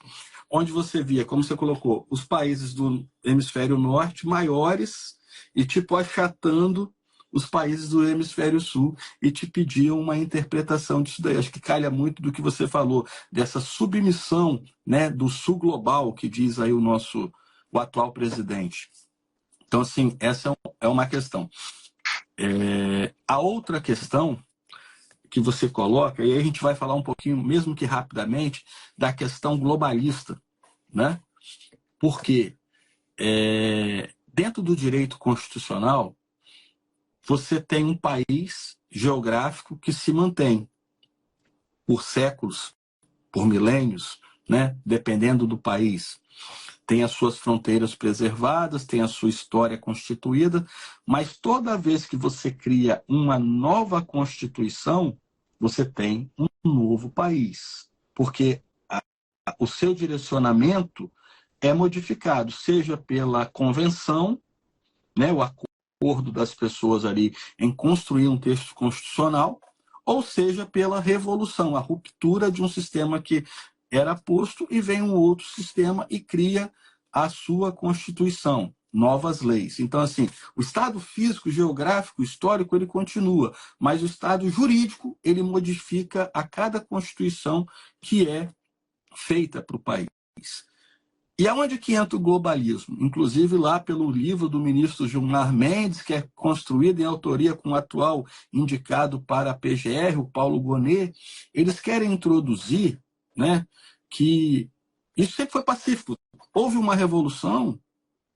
onde você via, como você colocou, os países do hemisfério norte maiores e tipo achatando os países do hemisfério sul e te pediam uma interpretação disso daí. Acho que calha muito do que você falou, dessa submissão, né, do sul global, que diz aí o atual presidente. Então, assim, essa é uma questão. A outra questão que você coloca, e aí a gente vai falar um pouquinho, mesmo que rapidamente, da questão globalista, né? Porque dentro do direito constitucional, você tem um país geográfico que se mantém por séculos, por milênios, né? Dependendo do país. Tem as suas fronteiras preservadas, tem a sua história constituída, mas toda vez que você cria uma nova Constituição, você tem um novo país, porque o seu direcionamento é modificado, seja pela convenção, né, o acordo das pessoas ali em construir um texto constitucional, ou seja pela revolução, a ruptura de um sistema que era posto e vem um outro sistema e cria a sua Constituição, novas leis. Então, assim, o estado físico, geográfico, histórico, ele continua, mas o estado jurídico, ele modifica a cada Constituição que é feita para o país. E aonde que entra o globalismo? Inclusive lá pelo livro do ministro Gilmar Mendes, que é construído em autoria com o atual indicado para a PGR, o Paulo Gonet, eles querem introduzir, né, que isso sempre foi pacífico. Houve uma revolução,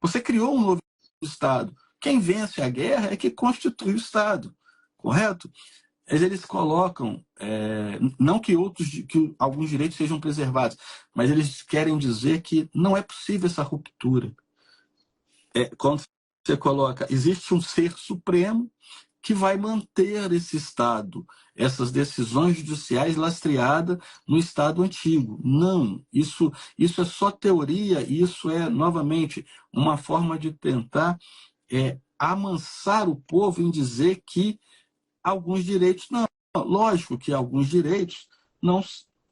você criou um novo Estado. Quem vence a guerra é que constitui o Estado, correto? Eles colocam, não que alguns direitos sejam preservados, mas eles querem dizer que não é possível essa ruptura. Quando você coloca, existe um ser supremo que vai manter esse Estado, essas decisões judiciais lastreadas no Estado antigo. Não, isso é só teoria, isso é, novamente, uma forma de tentar amansar o povo em dizer que alguns direitos não. Lógico que alguns direitos não,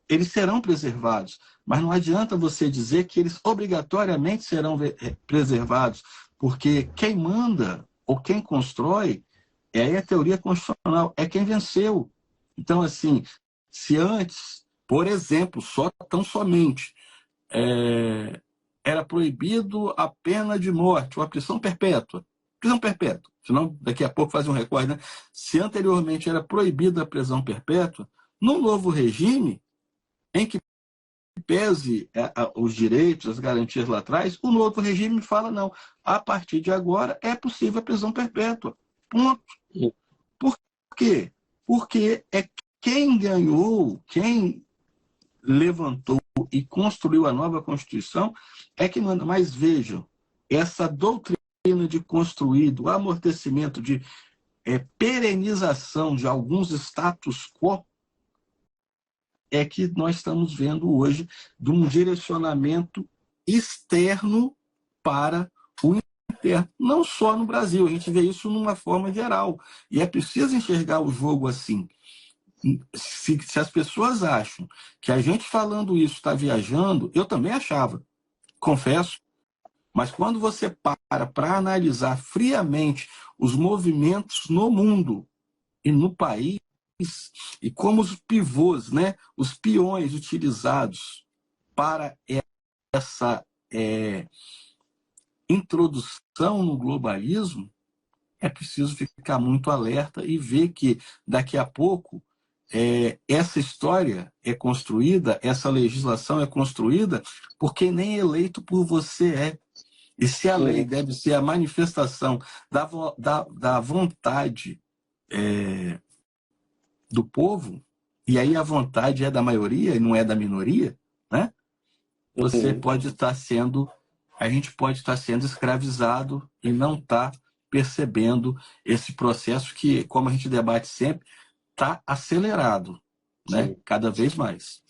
eles serão preservados, mas não adianta você dizer que eles obrigatoriamente serão preservados, porque quem manda ou quem constrói é a teoria constitucional, é quem venceu. Então, assim, se antes, por exemplo, tão somente era proibido a pena de morte ou a prisão perpétua, senão daqui a pouco faz um recorde, né? Se anteriormente era proibida a prisão perpétua, no novo regime, em que pese os direitos, as garantias lá atrás, o novo regime fala não, a partir de agora é possível a prisão perpétua. Ponto. Por quê? Porque é quem ganhou, quem levantou e construiu a nova Constituição é que manda. Mas vejam, essa doutrina de construir, do amortecimento, de perenização de alguns status quo, é que nós estamos vendo hoje de um direcionamento externo para o interno. Não só no Brasil, a gente vê isso numa forma geral. E é preciso enxergar o jogo assim. Se as pessoas acham que a gente falando isso está viajando, eu também achava, confesso. Mas quando você para analisar friamente os movimentos no mundo e no país, e como os pivôs, né, os peões utilizados para essa introdução no globalismo, é preciso ficar muito alerta e ver que daqui a pouco essa história é construída, essa legislação é construída por quem nem eleito por você é. E se a lei deve ser a manifestação da vontade do povo, e aí a vontade é da maioria e não é da minoria, né? Você pode estar sendo, a gente pode estar sendo escravizado e não está percebendo esse processo que, como a gente debate sempre, está acelerado, né? Sim. Cada vez mais.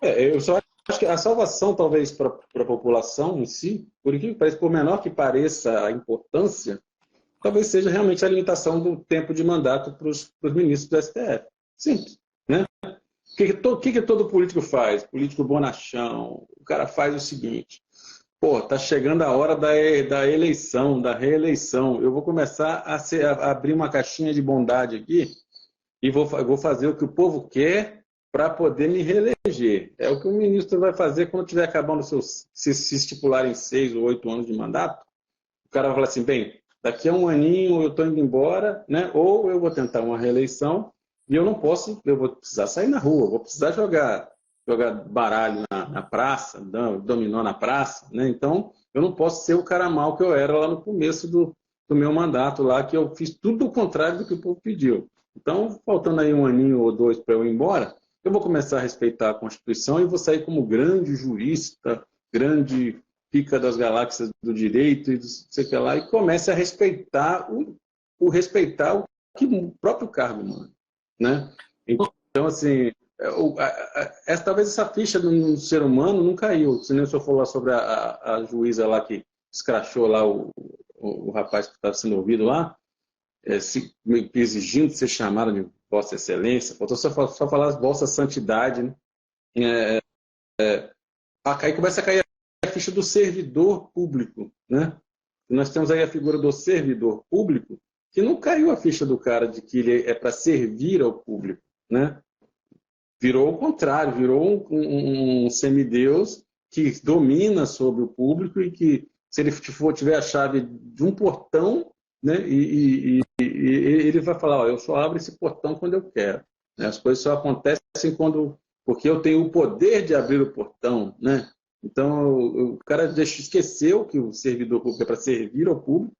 Eu só acho que a salvação, talvez, para a população em si, por incrível que pareça, por menor que pareça a importância, talvez seja realmente a limitação do tempo de mandato para os ministros do STF. Simples, né? O que todo político faz? Político bonachão. O cara faz o seguinte: pô, tá chegando a hora da eleição, da reeleição. Eu vou começar a abrir uma caixinha de bondade aqui e vou fazer o que o povo quer para poder me reeleger. É o que o ministro vai fazer quando tiver acabando se estipularem 6 ou 8 anos de mandato. O cara vai falar assim, bem, daqui a um aninho eu estou indo embora, né? Ou eu vou tentar uma reeleição e eu vou precisar sair na rua, vou precisar jogar baralho na praça, dominó na praça, né? Então, eu não posso ser o cara mal que eu era lá no começo do meu mandato lá, que eu fiz tudo o contrário do que o povo pediu. Então, faltando aí um aninho ou dois para eu ir embora, eu vou começar a respeitar a Constituição e vou sair como grande jurista, grande pica das galáxias do direito e do sei que lá, e comece a respeitar respeitar o próprio cargo humano, né? Então, assim, talvez essa ficha do ser humano não caiu. Se nem o senhor falou lá sobre a juíza lá que escrachou lá o rapaz que estava sendo ouvido lá, exigindo ser chamado de Vossa Excelência, faltou só falar as Vossa Santidade, né? Aí começa a cair a ficha do servidor público, né? Nós temos aí a figura do servidor público, que não caiu a ficha do cara de que ele é para servir ao público, né? Virou o contrário, virou um semideus que domina sobre o público e que, se ele tiver a chave de um portão, né, e ele vai falar, ó, eu só abro esse portão quando eu quero. Né? As coisas só acontecem porque eu tenho o poder de abrir o portão, né? Então, o cara esqueceu que o servidor público é para servir ao público,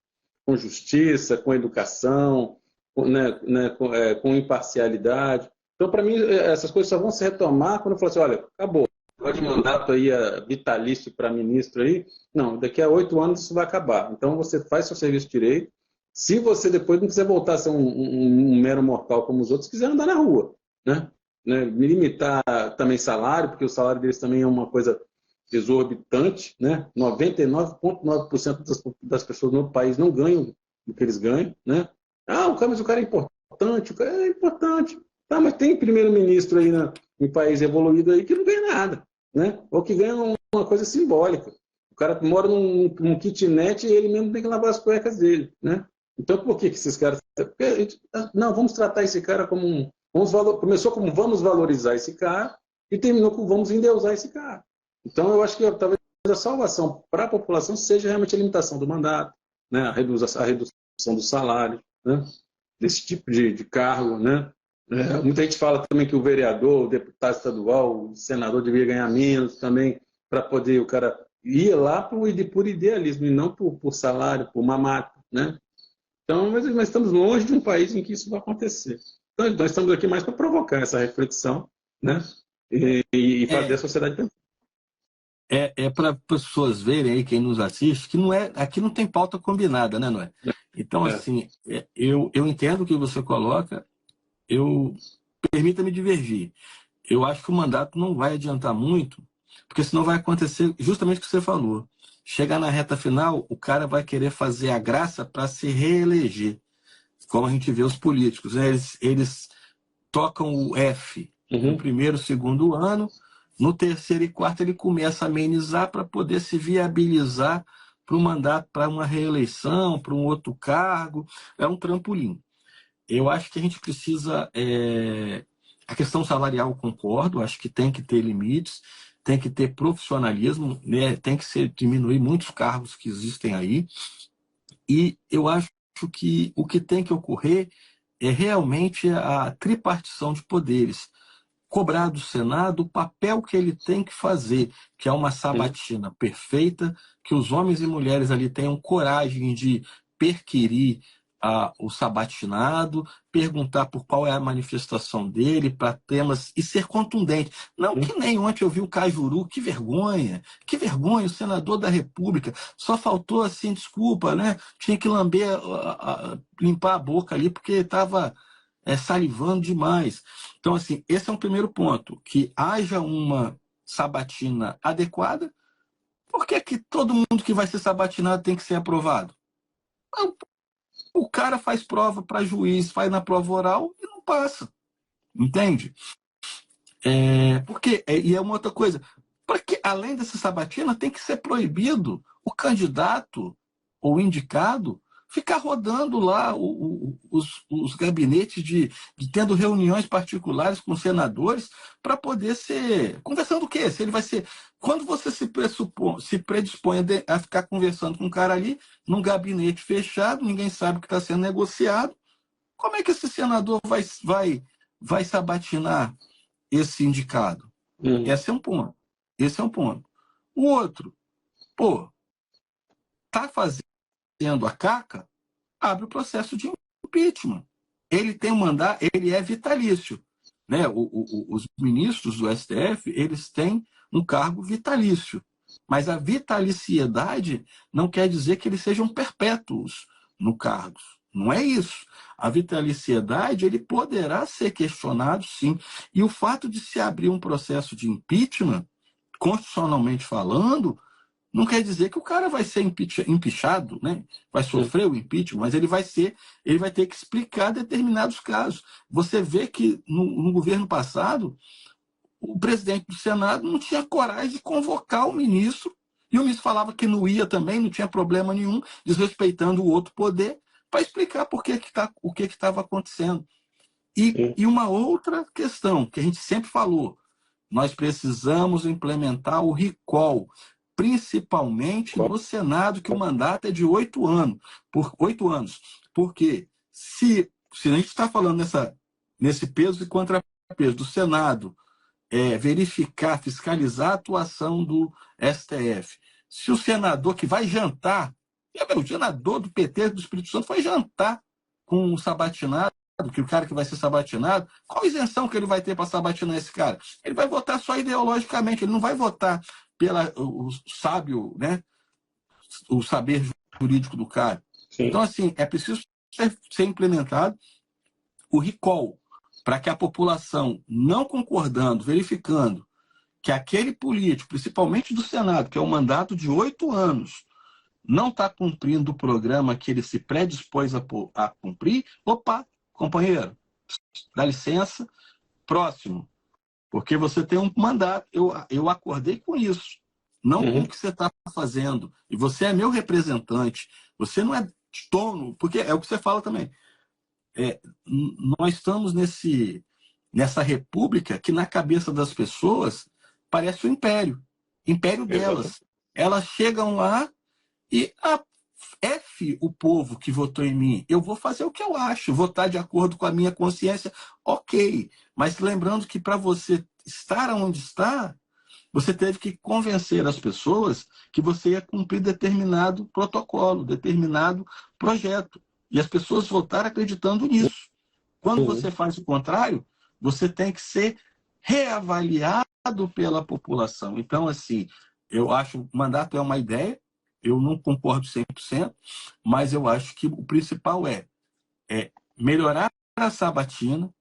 com justiça, com educação, com imparcialidade. Então, para mim, essas coisas só vão se retomar quando eu falar assim, olha, acabou. De mandato aí vitalício para ministro aí, não, daqui a 8 anos isso vai acabar. Então, você faz seu serviço direito. Se você depois não quiser voltar a ser um mero mortal como os outros, quiser andar na rua, né? Me limitar também salário, porque o salário deles também é uma coisa exorbitante, né? 99,9% das pessoas no país não ganham o que eles ganham, né? Mas o cara é importante, o cara é importante. Tá, mas tem primeiro-ministro aí em país evoluído aí que não ganha nada, né? Ou que ganha uma coisa simbólica. O cara mora num kitnet e ele mesmo tem que lavar as cuecas dele, né? Então, por que esses caras... Não, vamos tratar esse cara como começou como vamos valorizar esse cara e terminou com vamos endeusar esse cara. Então, eu acho que talvez a salvação para a população seja realmente a limitação do mandato, né? A redução do salário, né? Desse tipo de cargo, né? Muita gente fala também que o vereador, o deputado estadual, o senador deveria ganhar menos também, para poder o cara ir lá por idealismo e não por salário, por mamata, né? Então, mas estamos longe de um país em que isso vai acontecer. Então, nós estamos aqui mais para provocar essa reflexão, né? E fazer a sociedade pensar. Para as pessoas verem aí, quem nos assiste, que aqui não tem pauta combinada, né, Noé? Então, assim, eu entendo o que você coloca, permita-me divergir. Eu acho que o mandato não vai adiantar muito, porque senão vai acontecer justamente o que você falou. Chegar na reta final, o cara vai querer fazer a graça para se reeleger, como a gente vê os políticos, né? Eles tocam o F no primeiro, segundo ano, no terceiro e quarto ele começa a amenizar para poder se viabilizar para o mandato, para uma reeleição, para um outro cargo. É um trampolim. Eu acho que a gente precisa... A questão salarial, concordo, acho que tem que ter limites, tem que ter profissionalismo, né? Tem que diminuir muitos cargos que existem aí. E eu acho que o que tem que ocorrer é realmente a tripartição de poderes. Cobrar do Senado o papel que ele tem que fazer, que é uma sabatina perfeita, que os homens e mulheres ali tenham coragem de perquirir o sabatinado, perguntar por qual é a manifestação dele, para temas, e ser contundente. Não que nem ontem eu vi o Cajuru, que vergonha, o senador da República, só faltou assim, desculpa, né? Tinha que limpar a boca ali, porque estava salivando demais. Então, assim, esse é um primeiro ponto, que haja uma sabatina adequada. Por que que todo mundo que vai ser sabatinado tem que ser aprovado? O cara faz prova para juiz, faz na prova oral e não passa. Entende? E é uma outra coisa. Porque, além dessa sabatina, tem que ser proibido o candidato ou indicado ficar rodando lá os gabinetes tendo reuniões particulares com senadores para poder ser. Conversando o quê? Se ele vai ser. Quando você se predispõe a ficar conversando com um cara ali, num gabinete fechado, ninguém sabe o que está sendo negociado, como é que esse senador vai sabatinar esse indicado? Esse é um ponto. Esse é um ponto. O outro, tá fazendo a caca, abre o processo de impeachment. Ele tem um mandato, ele é vitalício. Né? Os ministros do STF, eles têm um cargo vitalício. Mas a vitaliciedade não quer dizer que eles sejam perpétuos no cargo. Não é isso. A vitaliciedade, ele poderá ser questionado, sim. E o fato de se abrir um processo de impeachment, constitucionalmente falando, não quer dizer que o cara vai ser empichado, né? Vai sofrer o impeachment, mas ele vai ter que explicar determinados casos. Você vê que no governo passado, o presidente do Senado não tinha coragem de convocar o ministro, e o ministro falava que não ia também, não tinha problema nenhum, desrespeitando o outro poder, para explicar o que estava acontecendo. E uma outra questão que a gente sempre falou, nós precisamos implementar o recall, principalmente no Senado, que o mandato é de 8 anos. Por 8 anos. Porque se a gente está falando nesse peso e contrapeso do Senado, verificar, fiscalizar a atuação do STF. Se o senador que vai jantar, o senador do PT do Espírito Santo foi jantar com o sabatinado, que o cara que vai ser sabatinado, qual isenção que ele vai ter para sabatinar esse cara? Ele vai votar só ideologicamente, ele não vai votar o sábio, né? O saber jurídico do cara. Sim. Então, assim, é preciso ser implementado o recall, para que a população, não concordando, verificando que aquele político, principalmente do Senado, que é um mandato de 8 anos, não está cumprindo o programa que ele se predispôs a cumprir, opa, companheiro, dá licença, próximo, porque você tem um mandato, eu acordei com isso, não com o que você está fazendo, e você é meu representante, você não é dono, porque é o que você fala também, nós estamos nessa república que na cabeça das pessoas parece o império delas. Exato. Elas chegam lá e o povo que votou em mim. Eu vou fazer o que eu acho, votar de acordo com a minha consciência, ok. Mas lembrando que para você estar onde está, você teve que convencer as pessoas que você ia cumprir determinado protocolo, determinado projeto. E as pessoas votaram acreditando nisso. Quando você faz o contrário, você tem que ser reavaliado pela população. Então, assim, eu acho que o mandato é uma ideia, eu não concordo 100%, mas eu acho que o principal é melhorar a sabatina,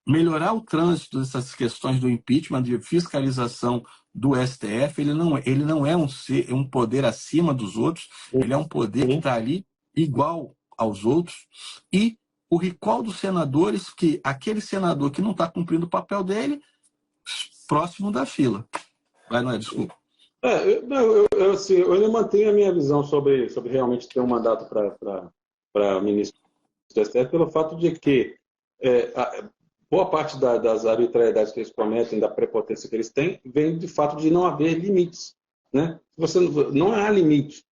melhorar o trânsito dessas questões do impeachment, de fiscalização do STF. Ele não é um poder acima dos outros, ele é um poder que está ali igual aos outros, e o recall dos senadores, que aquele senador que não está cumprindo o papel dele, próximo da fila. Vai, não é? Desculpa. Eu ainda mantenho a minha visão sobre realmente ter um mandato para ministro do STF, pelo fato de que boa parte das arbitrariedades que eles cometem, da prepotência que eles têm, vem de fato de não haver limites. Né? Não há limite.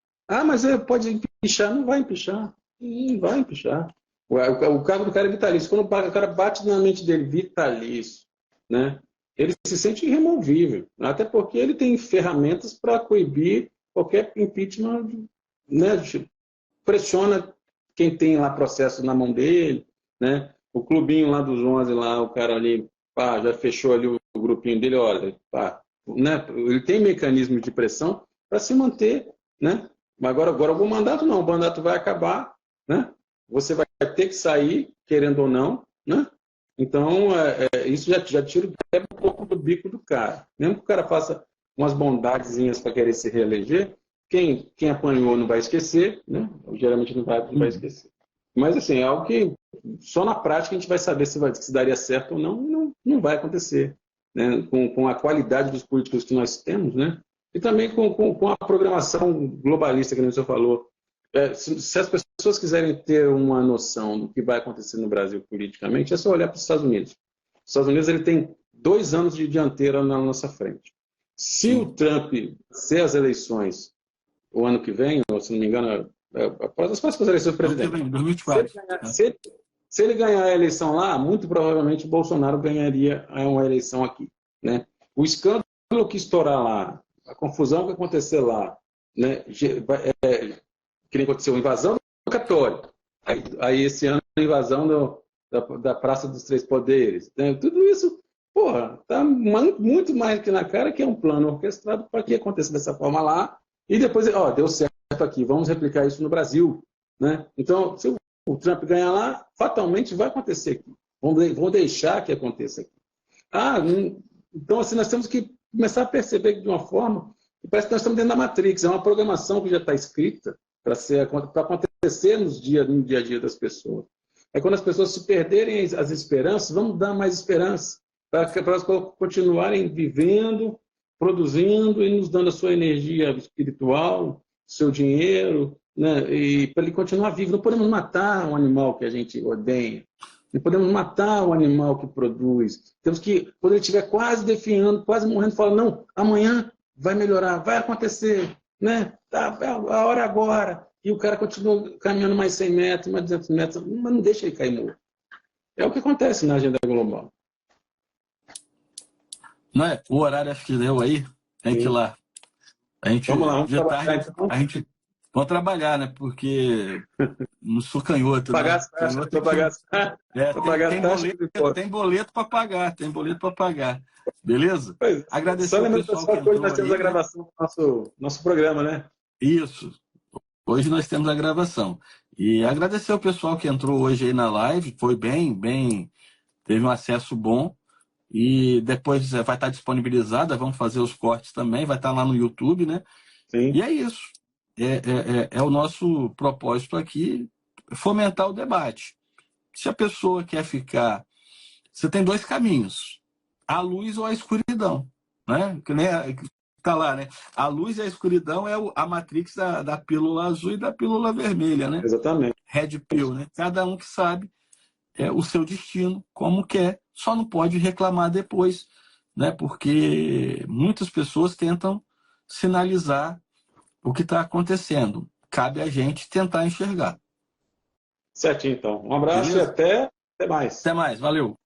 Mas pode empichar. Não vai empichar. Não vai empichar. O cargo do cara é vitalício. Quando o cara bate na mente dele, vitalício, né? Ele se sente irremovível. Até porque ele tem ferramentas para coibir qualquer impeachment, né? Pressiona quem tem lá processo na mão dele, né? O clubinho lá dos 11, lá, o cara ali, pá, já fechou ali o grupinho dele, olha, pá, né? Ele tem mecanismo de pressão para se manter, né? Mas agora o mandato não, o mandato vai acabar, né? Você vai ter que sair, querendo ou não, né? Então, isso já tira um pouco do bico do cara. Mesmo que o cara faça umas bondadezinhas para querer se reeleger, quem apanhou não vai esquecer, né? Geralmente não vai esquecer. Mas, assim, é algo que só na prática a gente vai saber se daria certo ou não, não vai acontecer. Né? Com a qualidade dos políticos que nós temos, né? E também com a programação globalista que o senhor falou. Se as pessoas quiserem ter uma noção do que vai acontecer no Brasil politicamente, é só olhar para os Estados Unidos. Os Estados Unidos ele tem 2 anos de dianteira na nossa frente. Se o Trump ser as eleições o ano que vem, ou se não me engano, após as próximas eleições do presidente, 2024. Se ele ganhar a eleição lá, muito provavelmente o Bolsonaro ganharia uma eleição aqui. Né? O escândalo que estourar lá, a confusão que acontecer lá, né, que nem aconteceu, a invasão do Capitólio. Aí esse ano, a invasão da Praça dos Três Poderes. Né? Tudo isso, porra, tá muito mais que na cara que é um plano orquestrado para que aconteça dessa forma lá. E depois, ó, deu certo aqui, vamos replicar isso no Brasil. Né? Então, se o Trump ganhar lá, fatalmente vai acontecer aqui. Vão deixar que aconteça aqui. Então, assim, nós temos que começar a perceber de uma forma que parece que nós estamos dentro da Matrix. É uma programação que já está escrita para acontecer no dia a dia das pessoas. É quando as pessoas se perderem as esperanças, vamos dar mais esperança para elas continuarem vivendo, produzindo e nos dando a sua energia espiritual, seu dinheiro, né? E para ele continuar vivo. Não podemos matar um animal que a gente odeia. Não podemos matar o animal que produz. Temos que, quando ele estiver quase definhando, quase morrendo, falar, não, amanhã vai melhorar, vai acontecer, né? A hora agora. E o cara continua caminhando mais 100 metros, mais 200 metros, mas não deixa ele cair morto. É o que acontece na agenda global. Não é? O horário acho que deu aí, a gente ir lá. Vamos lá, vamos trabalhar, então. Vamos trabalhar, né? Porque não sou canhoto, né? Tem boleto para pagar, Beleza? Agradecer ao pessoal que entrou. Hoje nós temos a gravação do nosso programa, né? Isso. Hoje nós temos a gravação. E agradecer ao pessoal que entrou hoje aí na live, foi bem, teve um acesso bom. E depois vai estar disponibilizada, vamos fazer os cortes também, vai estar lá no YouTube, né? Sim. E é isso. É o nosso propósito aqui, fomentar o debate. Se a pessoa quer ficar... Você tem 2 caminhos, a luz ou a escuridão. Né? Que nem está lá, né? A luz e a escuridão é a matrix da pílula azul e da pílula vermelha, né? Exatamente. Red pill, né? Cada um que sabe o seu destino, como quer, só não pode reclamar depois, né? Porque muitas pessoas tentam sinalizar o que está acontecendo. Cabe a gente tentar enxergar. Certinho, então. Um abraço. Beleza? E até mais. Até mais, valeu.